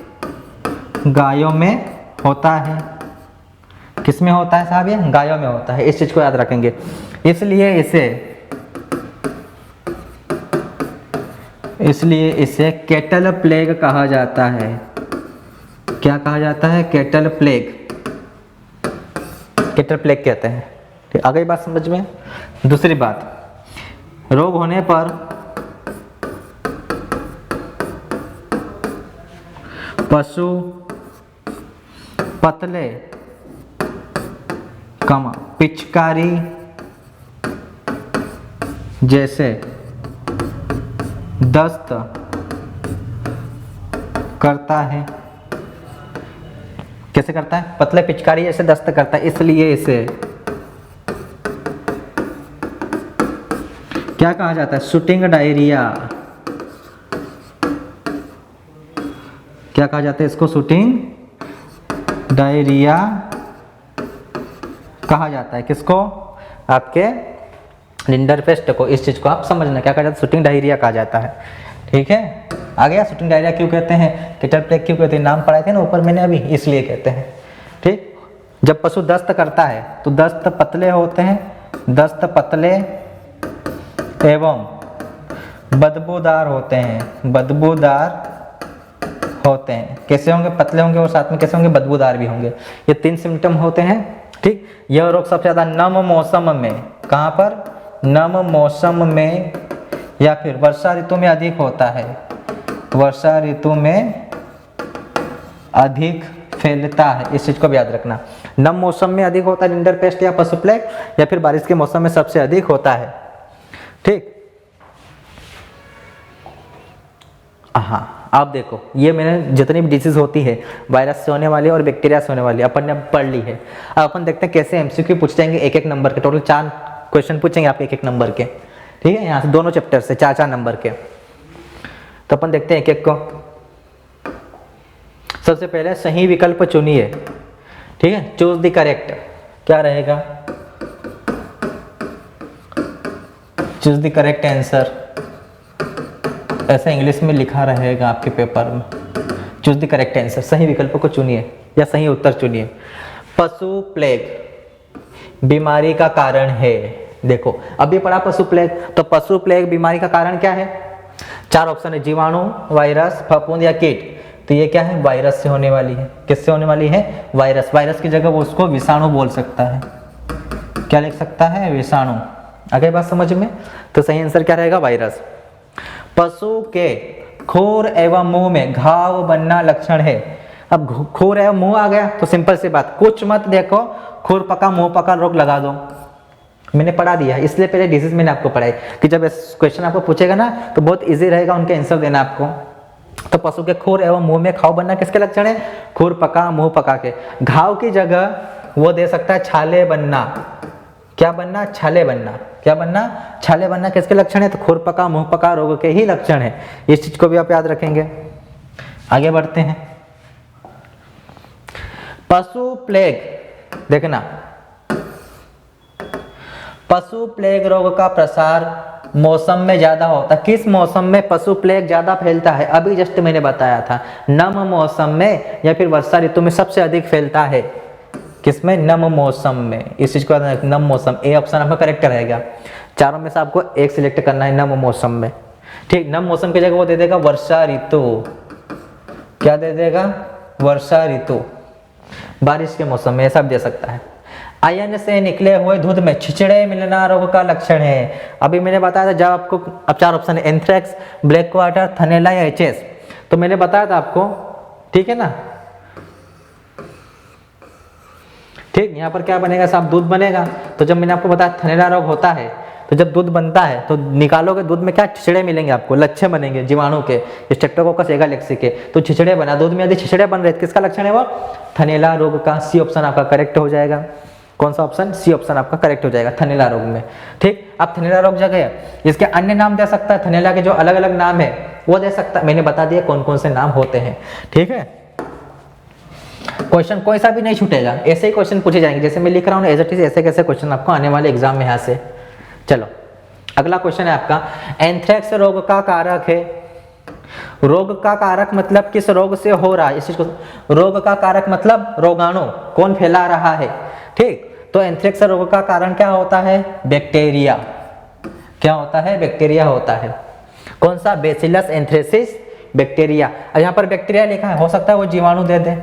गायों में होता है। किस में होता है साहब? ये गायों में होता है, इस चीज को याद रखेंगे। इसलिए इसे कैटल प्लेग कहा जाता है। क्या कहा जाता है? कैटल प्लेग, कैटल प्लेग कहते हैं। ठीक, आ गई बात समझ में? दूसरी बात, रोग होने पर पशु पतले पिचकारी जैसे दस्त करता है। कैसे करता है? पतले पिचकारी जैसे दस्त करता है, इसलिए इसे क्या कहा जाता है? Shooting diarrhoea. क्या कहा जाता है इसको? शूटिंग डायरिया कहा जाता है। किसको? आपके रिंडर पेस्ट को। इस चीज को आप समझना, क्या कहा जाता है? शूटिंग डायरिया कहा जाता है। ठीक है, आ गया? शूटिंग डायरिया क्यों कहते हैं, कैटल प्लेग क्यों कहते हैं, नाम पढ़ाए थे ना ऊपर मैंने अभी, इसलिए कहते हैं। ठीक, जब पशु दस्त करता है तो दस्त पतले होते हैं, दस्त पतले एवं बदबूदार होते हैं। बदबूदार होते हैं। कैसे होंगे? पतले होंगे और साथ में कैसे होंगे? बदबूदार भी होंगे। ये 3 सिम्टम होते हैं। ठीक, यह रोग सबसे ज्यादा नम मौसम में, कहां पर? नम मौसम में या फिर वर्षा ऋतु में अधिक होता है। वर्षा ऋतु में अधिक फैलता है, इस चीज को भी याद रखना। नम मौसम में अधिक होता है रिंडर पेस्ट या पशु प्लेग, या फिर बारिश के मौसम में सबसे अधिक होता है। ठीक, हाँ, आप देखो ये मैंने जितनी भी डिसीज होती है वायरस से होने वाली और बैक्टीरिया से होने वाली अपन ने पढ़ ली है। अब अपन देखते हैं कैसे एमसीक्यू पूछ जाएंगे एक एक नंबर के। टोटल 4 क्वेश्चन पूछेंगे आप एक एक नंबर के, ठीक है, यहाँ से दोनों चैप्टर से 4-4 नंबर के। तो अपन देखते हैं एक एक को। सबसे पहले सही विकल्प चुनिए, ठीक है, चूज द करेक्ट। क्या रहेगा? चूज द करेक्ट आंसर, ऐसा इंग्लिश में लिखा रहेगा आपके पेपर में। चूज द करेक्ट आंसर, सही विकल्प को चुनिए या सही उत्तर चुनिए। पशु प्लेग बीमारी का कारण है। देखो अभी पढ़ा पशु प्लेग, तो पशु प्लेग बीमारी का कारण क्या है? 4 ऑप्शन है, जीवाणु, वायरस, फफूंद या कीट। तो ये क्या है? वायरस से होने वाली है। किससे होने वाली है? वायरस। वायरस की जगह वो उसको विषाणु बोल सकता है। क्या लिख सकता है? विषाणु। आगे बात समझ में? तो सही आंसर क्या रहेगा? वायरस। पशु के खुर एवं मुंह में घाव बनना लक्षण है। अब खुर एवं मुंह आ गया तो सिंपल सी बात, कुछ मत देखो, खुर पका मुंह पका रोग लगा दो। मैंने पढ़ा दिया, इसलिए पहले डिजीज मैंने आपको पढ़ाई कि जब क्वेश्चन आपको पूछेगा ना तो बहुत इजी रहेगा उनके आंसर देना आपको। तो पशु के खुर एवं मुंह में घाव बनना किसके लक्षण है? खुर पका मुंह पका के। घाव की जगह वो दे सकता है छाले बनना। क्या बनना? छाले बनना। क्या बनना? छाले बनना किसके लक्षण है? तो खुर पका मुंह पका रोग के ही लक्षण है। इस चीज को भी आप याद रखेंगे। आगे बढ़ते हैं। पशु प्लेग, देखना, पशु प्लेग रोग का प्रसार मौसम में ज्यादा होता है। किस मौसम में पशु प्लेग ज्यादा फैलता है? अभी जस्ट मैंने बताया था, नम मौसम में या फिर वर्षा ऋतु में सबसे अधिक फैलता है। किसमें? नम मौसम में। इस चीज को नम मौसम, ए ऑप्शन आपका करेक्ट रहेगा। चारों में से आपको एक सिलेक्ट करना है, नम मौसम में। ठीक, नम मौसम की जगह वो दे देगा वर्षा ऋतु। क्या दे देगा? वर्षा ऋतु। बारिश के मौसम में ऐसा भी दे सकता है। आयन से निकले हुए दूध में छिचड़े मिलना रोग का लक्षण है। अभी मैंने बताया था, जब आपको अब 4 ऑप्शन है, एंथ्रेक्स, ब्लैक क्वार्टर, थनेला या एचएस। तो मैंने बताया था आपको, ठीक है ना। ठीक, यहाँ पर क्या बनेगा साहब? दूध बनेगा। तो जब मैंने आपको बताया थनेला रोग होता है, तो जब दूध बनता है तो निकालोगे दूध में क्या? छिचड़े मिलेंगे आपको, लच्छे बनेंगे जीवाणु के, स्ट्रेप्टोकोकस एगालेक्सी के। तो छिचड़े बना, दूध में यदि छिचड़े बन रहे तो किसका लक्षण है वो? थनेला रोग का। सी ऑप्शन आपका करेक्ट हो जाएगा। कौन सा ऑप्शन? सी ऑप्शन आपका करेक्ट हो जाएगा, थनेला रोग में। ठीक, अब थनेला रोग जगह इसके अन्य नाम दे सकता है, थनेला के जो अलग अलग नाम है वो दे सकता है। मैंने बता दिया कौन कौन से नाम होते हैं। ठीक है, क्वेश्चन कोई सा भी नहीं छूटेगा, ऐसे ही क्वेश्चन पूछे जाएंगे जैसे मैं लिख रहा हूँ, एज इट इज ऐसे कैसे क्वेश्चन आपको आने वाले एग्जाम में यहाँ से। चलो अगला क्वेश्चन है आपका, एंथ्रेक्स रोग का कारक है। रोग का कारक मतलब किस रोग से हो रहा है, इस चीज को। रोग का कारक मतलब रोगाणु, कौन फैला रहा है। ठीक, तो एंथ्रेक्स रोग का कारण क्या होता है? बैक्टीरिया। क्या होता है? बैक्टीरिया होता है। कौन सा? Bacillus anthracis bacteria. यहाँ पर बैक्टीरिया लिखा है, हो सकता है वो जीवाणु दे दे,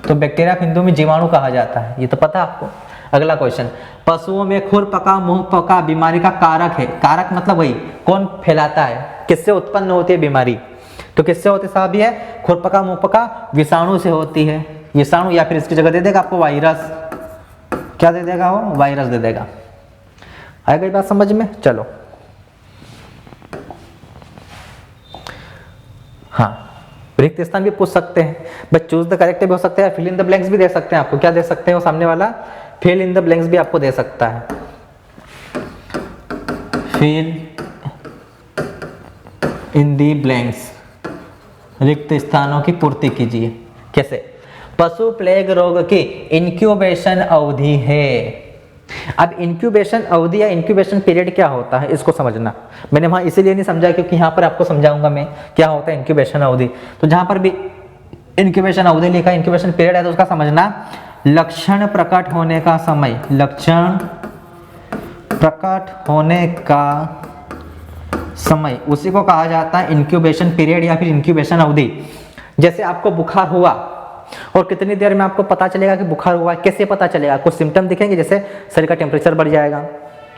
तो बैक्टीरिया हिंदू में जीवाणु कहा जाता है, ये तो पता आपको। अगला क्वेश्चन, पशुओं में खुर पका मुंह पका बीमारी का कारक है। कारक मतलब वही कौन फैलाता है, किससे उत्पन्न होती है बीमारी। तो किससे होती साहब? ये खुर पका मुंह पका विषाणु से होती है। विषाणु, या फिर इसकी जगह दे देगा आपको वायरस। क्या दे देगा वो? वायरस दे देगा। आ गई बात समझ में? चलो हाँ, रिक्त स्थान भी पूछ सकते हैं, बट चूज द करेक्ट भी हो सकते हैं, फिल इन द ब्लैंक्स भी दे सकते हैं आपको। क्या दे सकते हैं वो सामने वाला? फिल इन द ब्लैंक्स भी आपको दे सकता है। फिल इन द ब्लैंक्स, रिक्त स्थानों की पूर्ति कीजिए। कैसे? पशु प्लेग रोग की इंक्यूबेशन अवधि है। अब इंक्यूबेशन अवधि या इंक्यूबेशन पीरियड क्या होता है इसको समझना। मैंने वहां इसीलिए नहीं समझा क्योंकि यहाँ पर आपको समझाऊंगा मैं क्या होता है इंक्यूबेशन अवधि। तो जहां पर भी इंक्यूबेशन अवधि लिखा है, इंक्यूबेशन पीरियड है, तो उसका समझना लक्षण प्रकट होने का समय। लक्षण प्रकट होने का समय, उसी को कहा जाता है इंक्यूबेशन पीरियड या फिर इंक्यूबेशन अवधि। जैसे आपको बुखार हुआ और कितनी देर में आपको पता चलेगा कि बुखार हुआ है? कैसे पता चलेगा? कुछ सिम्टम दिखेंगे, जैसे शरीर का टेम्परेचर बढ़ जाएगा।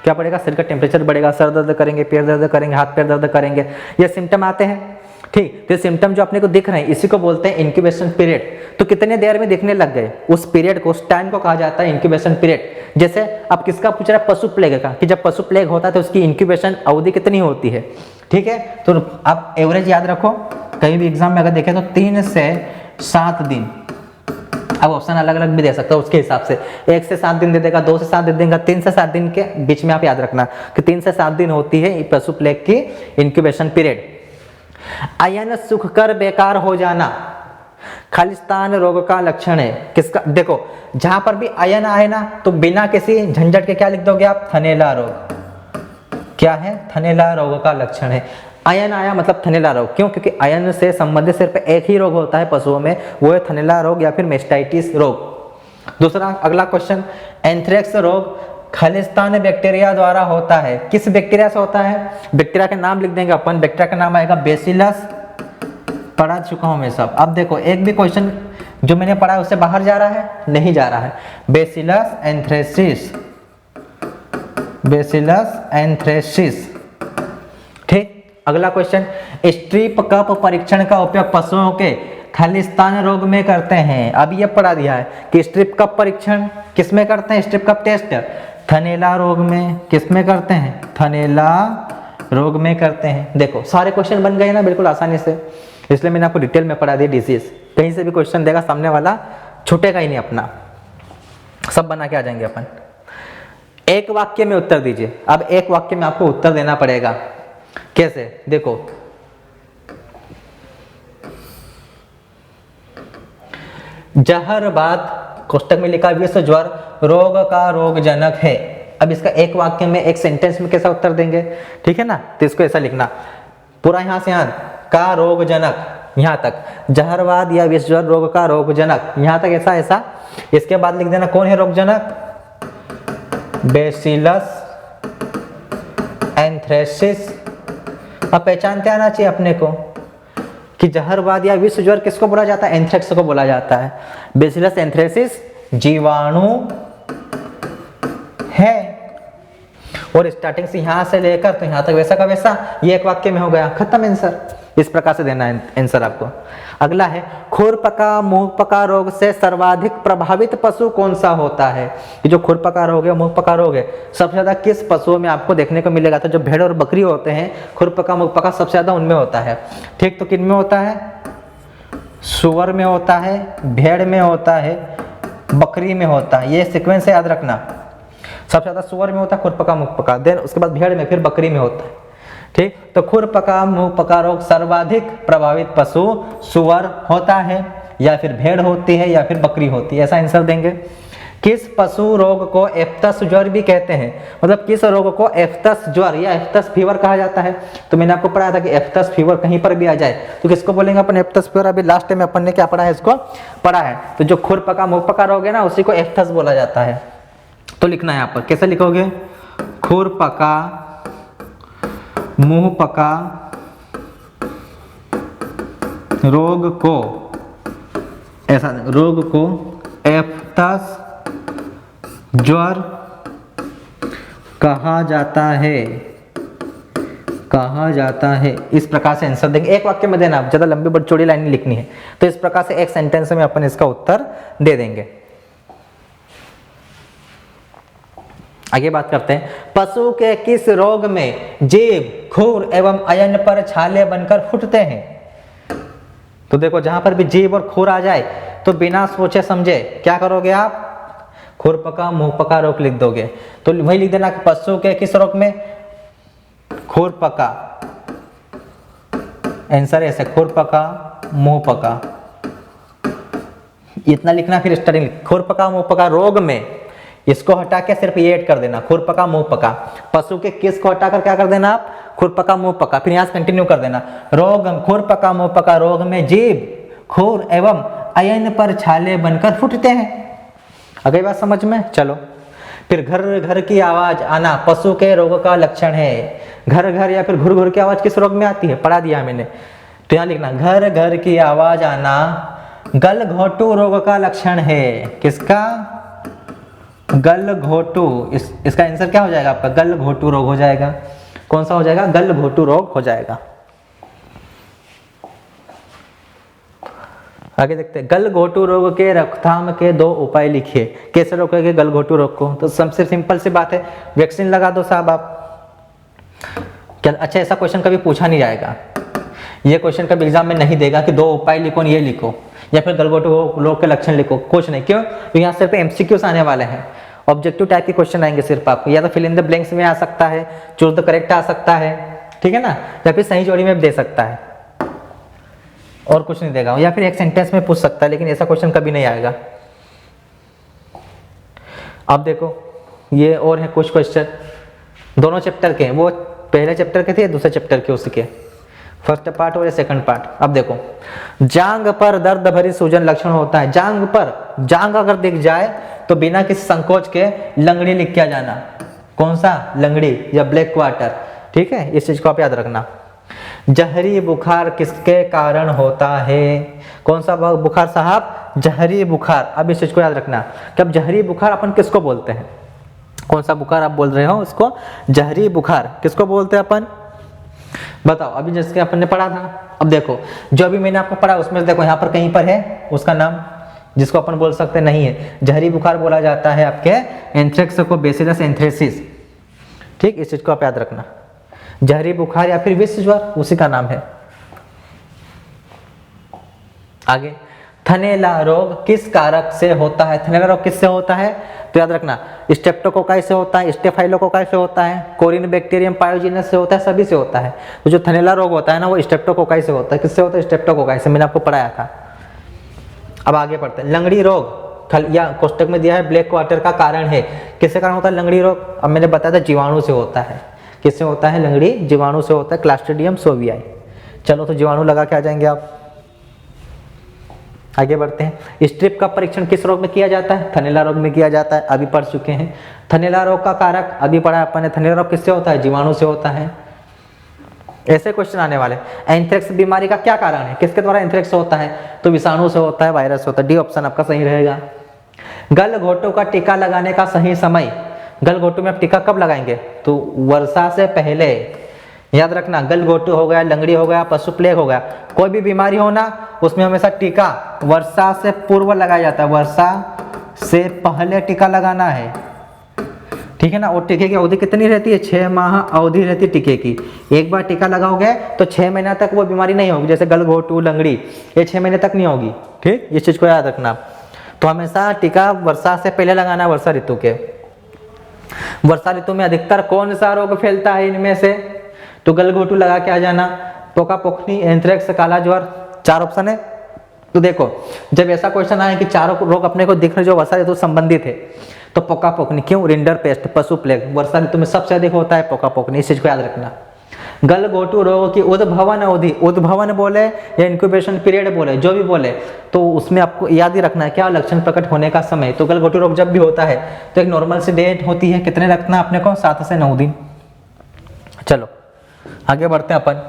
क्या बढ़ेगा? शरीर का टेम्परेचर बढ़ेगा, सर दर्द करेंगे, पैर दर्द करेंगे, हाथ पैर दर्द करेंगे, ये सिम्टम आते हैं। ठीक, तो सिम्टम जो अपने को दिख रहे हैं इसी को बोलते हैं इंक्यूबेशन पीरियड। तो कितने देर में दिखने लग गए, उस पीरियड को, उस टाइम को कहा जाता है इंक्यूबेशन पीरियड। जैसे अब किसका पूछ रहा है? पशु प्लेग का, कि जब पशु प्लेग होता है तो उसकी इंक्यूबेशन अवधि कितनी होती है? ठीक है, तो आप एवरेज याद रखो, कहीं भी एग्जाम में अगर देखें तो 3 से 7 दिन, अब ऑप्शन अलग अलग भी दे सकते हो उसके हिसाब से, 1 से 7 दिन दे देगा, 2 से 7 दे देगा, 3 से 7 दिन के बीच में आप याद रखना कि 3 से 7 दिन होती है पशु प्लेग की इंक्यूबेशन पीरियड। अयन सूखकर बेकार हो जाना खालिस्तान रोग का लक्षण है। किसका? देखो जहां पर भी अयन आए ना तो बिना किसी झंझट के क्या लिख दोगे आप? थनैला रोग। क्या है? थनैला रोग का लक्षण है। अयन आया मतलब थनैला रोग, क्यों? क्योंकि अयन से संबंधित सिर्फ एक ही रोग होता है पशुओं में, वो है थनैला रोग या फिर मेस्टाइटिस रोग। दूसरा अगला क्वेश्चन, एंथ्रेक्स रोग खालिस्तान बैक्टीरिया द्वारा होता है। किस बैक्टीरिया से होता है? बैक्टीरिया का नाम लिख देंगे अपन, बैक्टीरिया का नाम आएगा बेसिलस, पढ़ा चुका हूं मैं सब। अब देखो एक भी क्वेश्चन जो मैंने पढ़ा है उससे बाहर जा रहा है? नहीं जा रहा है। Bacillus anthracis, bacillus anthracis. ठीक, अगला क्वेश्चन, स्ट्रिप कप परीक्षण का उपयोग पशुओं के खालिस्तान रोग में करते हैं। अब ये पढ़ा दिया है कि स्ट्रिप कप परीक्षण किस में करते हैं? स्ट्रिप कप टेस्ट थनैला रोग में। किस में करते हैं? थनैला रोग में करते हैं। देखो सारे क्वेश्चन बन गए ना बिल्कुल आसानी से, इसलिए मैंने आपको डिटेल में पढ़ा दिया डिजीज। कहीं से भी क्वेश्चन देगा सामने वाला, छूटेगा ही नहीं अपना, सब बना के आ जाएंगे अपन। एक वाक्य में उत्तर दीजिए। अब एक वाक्य में आपको उत्तर देना पड़ेगा। कैसे? देखो जहरबाद कोष्टक में लिखा विश्व ज्वर रोग का रोगजनक है। अब इसका एक वाक्य में एक सेंटेंस में कैसा उत्तर देंगे? ठीक है ना, तो इसको ऐसा लिखना पूरा यहां से यहां का रोगजनक, यहां तक जहरवाद या विश्व ज्वर रोग का रोगजनक, यहां तक ऐसा ऐसा। इसके बाद लिख देना कौन है रोगजनक? Bacillus anthracis. अब पहचानते आना चाहिए अपने को कि जहरवाद या विश्व ज्वर किसको बोला जाता है? एंथ्रेक्स को बोला जाता है। बेसिलस एंथ्रेसिस जीवाणु है, और स्टार्टिंग से यहां से लेकर तो यहां तक वैसा का वैसा, ये एक वाक्य में हो गया, खत्म आंसर। इस प्रकार से देना है आंसर आपको। अगला है, खुरपका मुंहपका रोग से सर्वाधिक प्रभावित पशु कौन सा होता है? ये जो खुरपका रोग है, मुंहपका रोग है, सबसे ज्यादा किस पशुओं में आपको देखने को मिलेगा? तो जो भेड़ और बकरी होते हैं, खुरपका मुंहपका सबसे ज्यादा उनमें होता है। ठीक, तो किन में होता है? सुअर में होता है, भेड़ में होता है, बकरी में होता है। ये सीक्वेंस याद रखना, सबसे ज्यादा सुअर में होता है खुरपका मुंहपका, देन उसके बाद भेड़ में, फिर बकरी में होता है। ठीक, तो खुरपका मुंहपका रोग सर्वाधिक प्रभावित पशु सुअर होता है, या फिर भेड़ होती है, या फिर बकरी होती है, ऐसा आंसर देंगे। किस पशु रोग को एफ्थस ज्वर भी कहते हैं? मतलब किस रोग को एफ्थस ज्वर या एफ्थस फीवर कहा जाता है? तो मैंने आपको पढ़ाया था कि एफ्थस फीवर कहीं पर भी आ जाए तो किसको बोलेंगे अपन? Aphthous fever. अभी लास्ट में अपन ने क्या पढ़ा है? इसको पढ़ा है। तो जो खुरपका मुंहपका रोग है ना, उसी को एफ्थस बोला जाता है। तो लिखना है यहाँ पर, कैसे लिखोगे? खुरपका मुंहपका रोग को, ऐसा रोग को एफ्थस ज्वर कहा जाता है, कहा जाता है। इस प्रकार से आंसर देंगे। एक वाक्य में देना, ज्यादा लंबी बड़ी चौड़ी लाइन लिखनी है। तो इस प्रकार से एक सेंटेंस में अपन इसका उत्तर दे देंगे। आगे बात करते हैं, पशु के किस रोग में जीभ, खुर एवं अयन पर छाले बनकर फूटते हैं? तो देखो जहां पर भी जीभ और खुर आ जाए तो बिना सोचे समझे क्या करोगे आप? खुरपका मुंहपका रोग लिख दोगे। तो वही लिख देना कि पशु के किस रोग में? खुरपका। आंसर ऐसे, खुरपका मुंहपका, इतना लिखना। फिर स्टार्टिंग खुरपका मुंहपका रोग में, इसको हटा के सिर्फ ये ऐड कर देना, खुरपका मुंहपका। पशु के किस को हटाकर क्या कर देना आप? खुरपका मुंहपका। फिर यहां से कंटिन्यू कर देना, रोग खुरपका मुंहपका रोग में जीभ, खुर एवं अयन पर छाले बनकर फूटते हैं। अगली बात समझ में? चलो फिर घर घर की आवाज आना पशु के रोग का लक्षण है। घर घर या फिर घुर घुर की आवाज किस रोग में आती है? पढ़ा दिया मैंने। तो यहां लिखना, घर घर की आवाज आना गलघोटू रोग का लक्षण है। किसका? गलघोटू। इसका आंसर क्या हो जाएगा आपका? गलघोटू रोग हो जाएगा। कौन सा हो जाएगा? गलघोटू रोग हो जाएगा। आगे देखते हैं, गलघोटू रोग के रोकथाम के 2 उपाय लिखिए। कैसे रोकेंगे गलघोटू रोग को? तो सबसे सिंपल सी बात है, वैक्सीन लगा दो साहब आप। क्या अच्छा ऐसा क्वेश्चन कभी पूछा नहीं जाएगा, ये क्वेश्चन कभी एग्जाम में नहीं देगा कि 2 उपाय लिखो ये लिखो या फिर गलघोटू रोग के लक्षण लिखो, कुछ नहीं। क्यों? तो यहाँ सिर्फ एमसीक्यूज आने वाले हैं, ऑब्जेक्टिव टाइप के क्वेश्चन आएंगे सिर्फ आपको, या तो फिल इन द ब्लैंक्स में आ सकता है, चूज द करेक्ट आ सकता है, ठीक है ना, या फिर सही जोड़ी में दे सकता है और कुछ नहीं देगा, या फिर एक सेंटेंस में पूछ सकता है, लेकिन ऐसा क्वेश्चन कभी नहीं आएगा। अब देखो ये और है कुछ क्वेश्चन, दोनों चैप्टर के, वो पहले चैप्टर के थे, दूसरे चैप्टर के उसके, फर्स्ट पार्ट और सेकंड पार्ट। अब देखो, जांग पर दर्द भरी सूजन लक्षण होता है। जांग पर, जांग अगर दिख जाए तो बिना किसी संकोच के लंगड़ी लिख के आ जाना। कौन सा? लंगड़ी या ब्लैक क्वार्टर, ठीक है, इस चीज को आप याद रखना। जहरी बुखार किसके कारण होता है? कौन सा बुखार साहब? जहरी बुखार। अब इस चीज को याद रखना कि अब जहरी बुखार अपन किसको बोलते हैं, कौन सा बुखार आप बोल रहे हो उसको? जहरी बुखार किसको बोलते हैं अपन? बताओ, अभी जैसे अपन ने पढ़ा था। अब देखो जो अभी मैंने आपको पढ़ा उसमें देखो यहाँ पर कहीं पर है उसका नाम जिसको अपन बोल सकते नहीं है। जहरी बुखार बोला जाता है आपके एंथ्रेक्स को बेसिलस एंथ्रेसिस, ठीक, इस चीज को आप याद रखना। जहरी बुखार या फिर विष ज्वर उसी का नाम है। आगे, थनैला रोग किस कारक से होता है? थनैला रोग किससे होता है? तो याद रखना, स्ट्रेप्टोकोकाई से होता है, स्टेफाइलोकोकाई से होता है, कोरिन बैक्टीरियम पायोजिनस से होता है, सभी से होता है। तो जो थनैला रोग होता है ना वो स्ट्रेप्टोकोकाई से होता है। किससे होता है? स्ट्रेप्टोकोकाई से, मैंने आपको पढ़ाया था। अब आगे बढ़ते हैं। लंगड़ी रोग या कोष्टक में दिया है ब्लैक क्वार्टर का कारण है। किससे कारण होता है लंगड़ी रोग? अब मैंने बताया था जीवाणु से होता है। किससे होता है लंगड़ी? जीवाणु से होता है, क्लास्ट्रीडियम सोवियाई। चलो तो जीवाणु लगा के आ जाएंगे आप। आगे बढ़ते हैं। स्ट्रिप का परीक्षण किस रोग में किया जाता है? थनैला रोग में किया जाता है, अभी पढ़ चुके हैं। थनैला रोग का कारक अभी पढ़ा अपन ने। थनैला रोग किससे होता है? जीवाणु से होता है। ऐसे क्वेश्चन आने वाले। एंथ्रेक्स बीमारी का क्या कारण है? किसके द्वारा एंथ्रेक्स होता है? तो विषाणु से होता है, वायरस होता है। डी ऑप्शन आपका सही रहेगा। गलघोटू का टीका लगाने का सही समय? गलघोटू में आप टीका कब लगाएंगे? तो वर्षा से पहले। याद रखना, गलघोटू हो गया, लंगड़ी हो गया, पशु प्लेग हो गया, कोई भी बीमारी हो ना उसमें हमेशा टीका वर्षा से पूर्व लगाया जाता है। वर्षा से पहले टीका लगाना है, ठीक है ना। और टीके की अवधि कितनी रहती है? 6 माह अवधि रहती है टीके की। एक बार टीका लगाओगे तो 6 महीना तक वो बीमारी नहीं होगी। जैसे गलघोटू, लंगड़ी, ये 6 महीने तक नहीं होगी, ठीक, इस चीज को याद रखना। तो हमेशा टीका वर्षा से पहले लगाना है, वर्षा ऋतु के। वर्षा ऋतु में अधिकतर कौन सा रोग फैलता है इनमें से? तो गलघोटू लगा के आ जाना, पोका पोखनी, एंथ्रेक्स, काला ज्वर, 4 ऑप्शन है। तो देखो जब ऐसा क्वेश्चन आए कि चारों रोग अपने को दिख रहे जो वर्षा ऋतु संबंधित है, तो पोका पोखनी क्यों? रिंडर पेस्ट, पशु प्लेग, वर्षा ऋतु में सबसे अधिक होता है पोका पोखनी, इस चीज को याद रखना। गलघोटू रोग की उद्भवन अवधि, उद्भवन बोले या इंक्यूबेशन पीरियड बोले, जो भी बोले, तो उसमें आपको याद ही रखना है क्या? लक्षण प्रकट होने का समय। तो गलघोटू रोग जब भी होता है तो एक नॉर्मल सी डेट होती है, कितने रखना अपने को? 7 से 9 दिन। चलो आगे बढ़ते हैं अपन।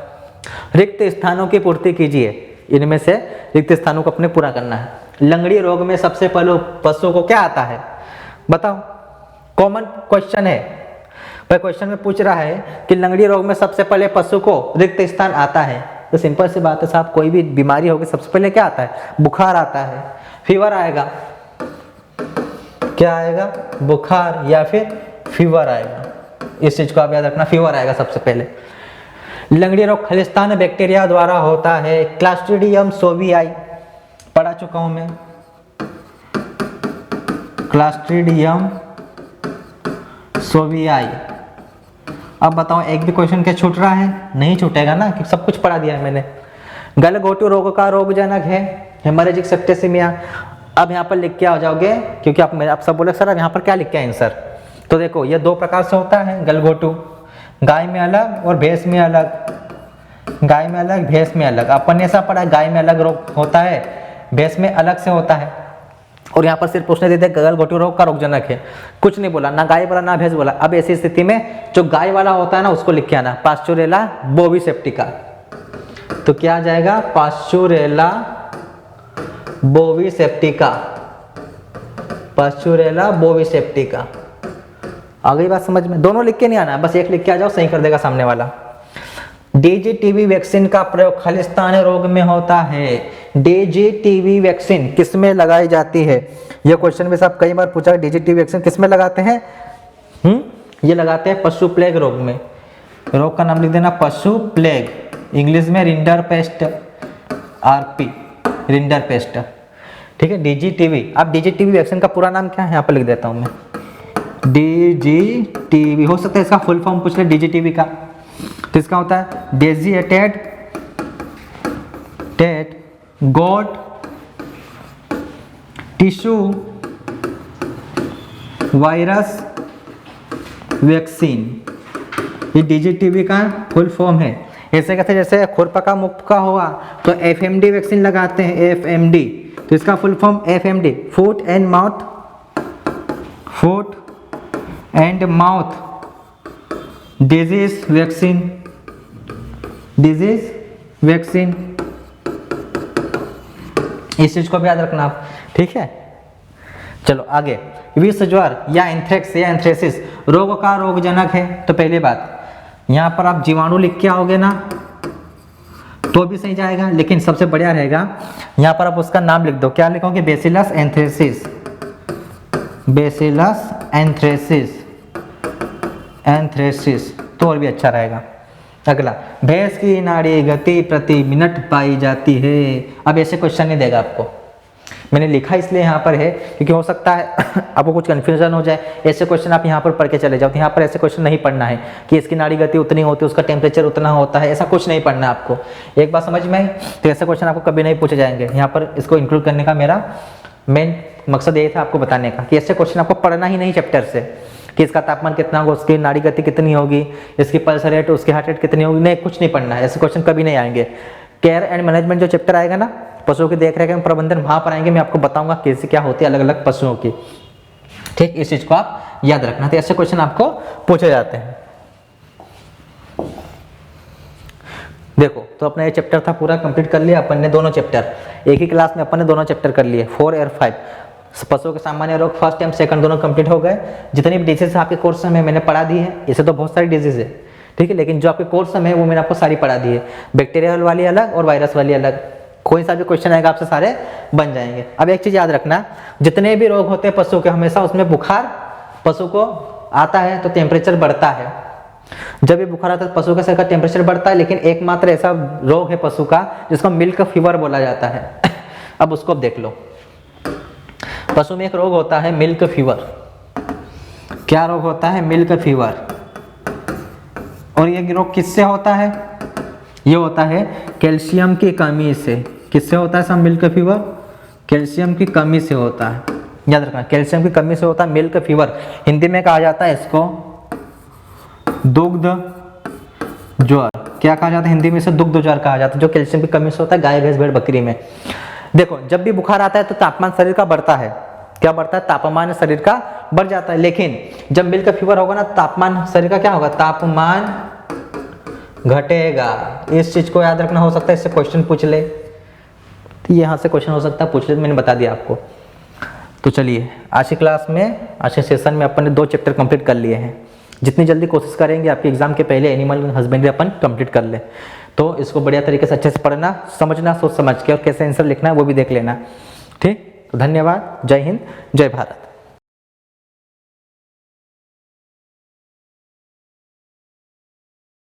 रिक्त स्थानों की पूर्ति कीजिए, इनमें से रिक्त स्थानों को अपने पूरा करना है। लंगड़ी रोग में सबसे पहले पशु को क्या आता है? बताओ, कॉमन क्वेश्चन है। पर क्वेश्चन में पूछ रहा है कि लंगड़ी रोग में सबसे पहले पशु को रिक्त स्थान आता है। तो सिंपल सी बात है साहब, कोई भी बीमारी होगी सबसे पहले क्या आता है? बुखार आता है, फीवर आएगा। क्या आएगा? बुखार या फिर फीवर आएगा। इस चीज को आप याद रखना, फीवर आएगा सबसे पहले। लंगड़ी रोग खलिस्तान बैक्टीरिया द्वारा होता है। क्लास्ट्रीडियम सोवियाई पढ़ा चुका हूं मैं, क्लास्ट्रीडियम सोवियाई। अब बताओ एक भी क्वेश्चन क्या छूट रहा है? नहीं छूटेगा ना, कि सब कुछ पढ़ा दिया है मैंने। गलघोटू रोग का रोगजनक है हेमरेजिक सेप्टिसिमिया। अब यहाँ पर लिख के आ जाओगे, क्योंकि आप सब बोले सर अब यहाँ पर क्या लिख के आंसर? तो देखो ये 2 प्रकार से होता है गलघोटू, गाय में अलग और भैंस में अलग। गाय में अलग, भैंस में अलग। अपन ने ऐसा पढ़ा, गाय में अलग रोग होता है, भैंस में अलग से होता है। और यहाँ पर सिर्फ पूछने देते गलघोटू रोग का रोगजनक है, कुछ नहीं बोला, ना गाय बोला ना भैंस बोला। अब ऐसी स्थिति में जो गाय वाला होता है ना उसको लिख के आना, पास्चुरेला बोविसेप्टिका। तो क्या आ जाएगा? Pasteurella बोविसेप्टिका, Pasteurella बोविसेप्टिका। आ गई बात समझ में? दोनों लिख के नहीं आना, बस एक लिख के आ जाओ, सही कर देगा सामने वाला। डीजीटीवी वैक्सीन का प्रयोग खलिस्तान रोग में होता है। डीजीटीवी वैक्सीन किस में लगाई जाती है? यह क्वेश्चन भी साहब कई बार पूछा, डीजीटीवी वैक्सीन किस में लगाते हैं? ये लगाते हैं पशु प्लेग रोग में। रोग का नाम लिख देना पशु प्लेग, इंग्लिश में rinder paste, RP rinder paste. ठीक है, डीजीटीवी। अब डीजीटीवी वैक्सीन का पूरा नाम क्या है यहाँ पर लिख देता हूँ मैं, डीजीटीवी। हो सकता है इसका फुल फॉर्म पूछ ले डीजीटीवी का, तो इसका होता है डेजिएटेड गोट टिश्यू वायरस वैक्सीन। ये डीजीटीवी का फुल फॉर्म है। ऐसे कहते हैं जैसे खुरपका मुक्का हुआ तो एफएमडी वैक्सीन लगाते हैं, एफएमडी। तो इसका full form FMD, foot and mouth disease vaccine. इस चीज को भी याद रखना आप, ठीक है। चलो आगे, विष ज्वर या एंथ्रेक्स या एंथ्रेसिस रोग का रोगजनक है। तो पहली बात यहाँ पर आप जीवाणु लिख के आओगे ना तो भी सही जाएगा, लेकिन सबसे बढ़िया रहेगा यहाँ पर आप उसका नाम लिख दो। क्या लिखोगे? बेसिलस एंथ्रेसिस, तो और भी अच्छा रहेगा। अगला, भैंस की नाड़ी गति प्रति मिनट पाई जाती है। अब ऐसे क्वेश्चन नहीं देगा आपको, मैंने लिखा इसलिए यहाँ पर है क्योंकि हो सकता है आपको कुछ कन्फ्यूजन हो जाए। ऐसे क्वेश्चन आप यहाँ पर पढ़ के चले जाओ, तो यहाँ पर ऐसे क्वेश्चन नहीं पढ़ना है कि इसकी नाड़ी गति उतनी होती है, उसका टेम्परेचर उतना होता है, ऐसा कुछ नहीं पढ़ना है आपको। एक बात समझ में आई? तो ऐसे क्वेश्चन आपको कभी नहीं पूछे जाएंगे। यहाँ पर इसको इंक्लूड करने का मेरा मेन मकसद यही था आपको बताने का कि ऐसे क्वेश्चन आपको पढ़ना ही नहीं चैप्टर से, कि इसका तापमान कितना होगा, उसकी नाड़ी गति कितनी होगी, इसकी पल्स रेट, उसकी हार्ट रेट कितनी होगी, नहीं, कुछ नहीं पढ़ना है। ऐसे क्वेश्चन कभी नहीं आएंगे। केयर एंड मैनेजमेंट जो चैप्टर आएगा ना, पशुओं की देखरेख एवं प्रबंधन, वहां पर आएंगे, मैं आपको बताऊंगा कैसे क्या होती है अलग अलग पशुओं की। ठीक, इस चीज को आप याद रखना। तो ऐसे क्वेश्चन आपको पूछे जाते हैं। देखो, तो अपना ये चैप्टर था पूरा कंप्लीट कर लिया अपन ने, दोनों चैप्टर एक ही क्लास में अपन ने दोनों चैप्टर कर लिए, 4 और 5। पशुओं के सामान्य रोग फर्स्ट एंड सेकंड दोनों कंप्लीट हो गए। जितनी भी डिजीज आपके कोर्स में मैंने पढ़ा दी है, इसे तो बहुत सारी डिजीज है, ठीक है, लेकिन जो आपके कोर्स में है वो मैंने आपको सारी पढ़ा दी है। बैक्टीरियल वाली अलग और वायरस वाली अलग, कोई सा भी क्वेश्चन आएगा आपसे सारे बन जाएंगे। अब एक चीज याद रखना, जितने भी रोग होते हैं पशु के, हमेशा उसमें बुखार पशु को आता है तो टेम्परेचर बढ़ता है। जब भी बुखार आता है पशु का शरीर का टेम्परेचर बढ़ता है, लेकिन एकमात्र ऐसा रोग है पशु का जिसको मिल्क फीवर बोला जाता है। अब उसको देख लो, पशु में एक रोग होता है मिल्क फीवर। क्या रोग होता है? Milk fever. और ये रोग किससे होता है? ये होता है कैल्शियम की कमी से। किससे होता है सब मिल्क फीवर? कैल्शियम की कमी से होता है, याद रखना, कैल्शियम की कमी से होता है मिल्क फीवर। हिंदी में कहा जाता है इसको दुग्ध ज्वर। क्या कहा जाता है हिंदी में? इसे दुग्ध ज्वर कहा जाता है, जो कैल्शियम की कमी से होता है गाय, भैंस, भेड़, बकरी में। देखो, जब भी बुखार आता है तो तापमान शरीर का बढ़ता है। क्या बढ़ता है? तापमान शरीर का बढ़ जाता है। लेकिन जब मिल्क फीवर होगा ना, तापमान शरीर का क्या होगा? तापमान घटेगा। इस चीज को याद रखना। हो सकता है इससे क्वेश्चन पूछ ले, तो यहाँ से क्वेश्चन हो सकता है पूछ ले, तो मैंने बता दिया आपको। तो चलिए, आज की क्लास में, आज के सेशन में अपन ने 2 चैप्टर कंप्लीट कर लिए हैं। जितनी जल्दी कोशिश करेंगे आपके एग्जाम के पहले एनिमल हस्बेंड्री अपन कंप्लीट कर ले। तो इसको बढ़िया तरीके से अच्छे से पढ़ना, समझना, सोच समझ के, और कैसे आंसर लिखना है वो भी देख लेना। ठीक, तो धन्यवाद। जय हिंद, जय भारत।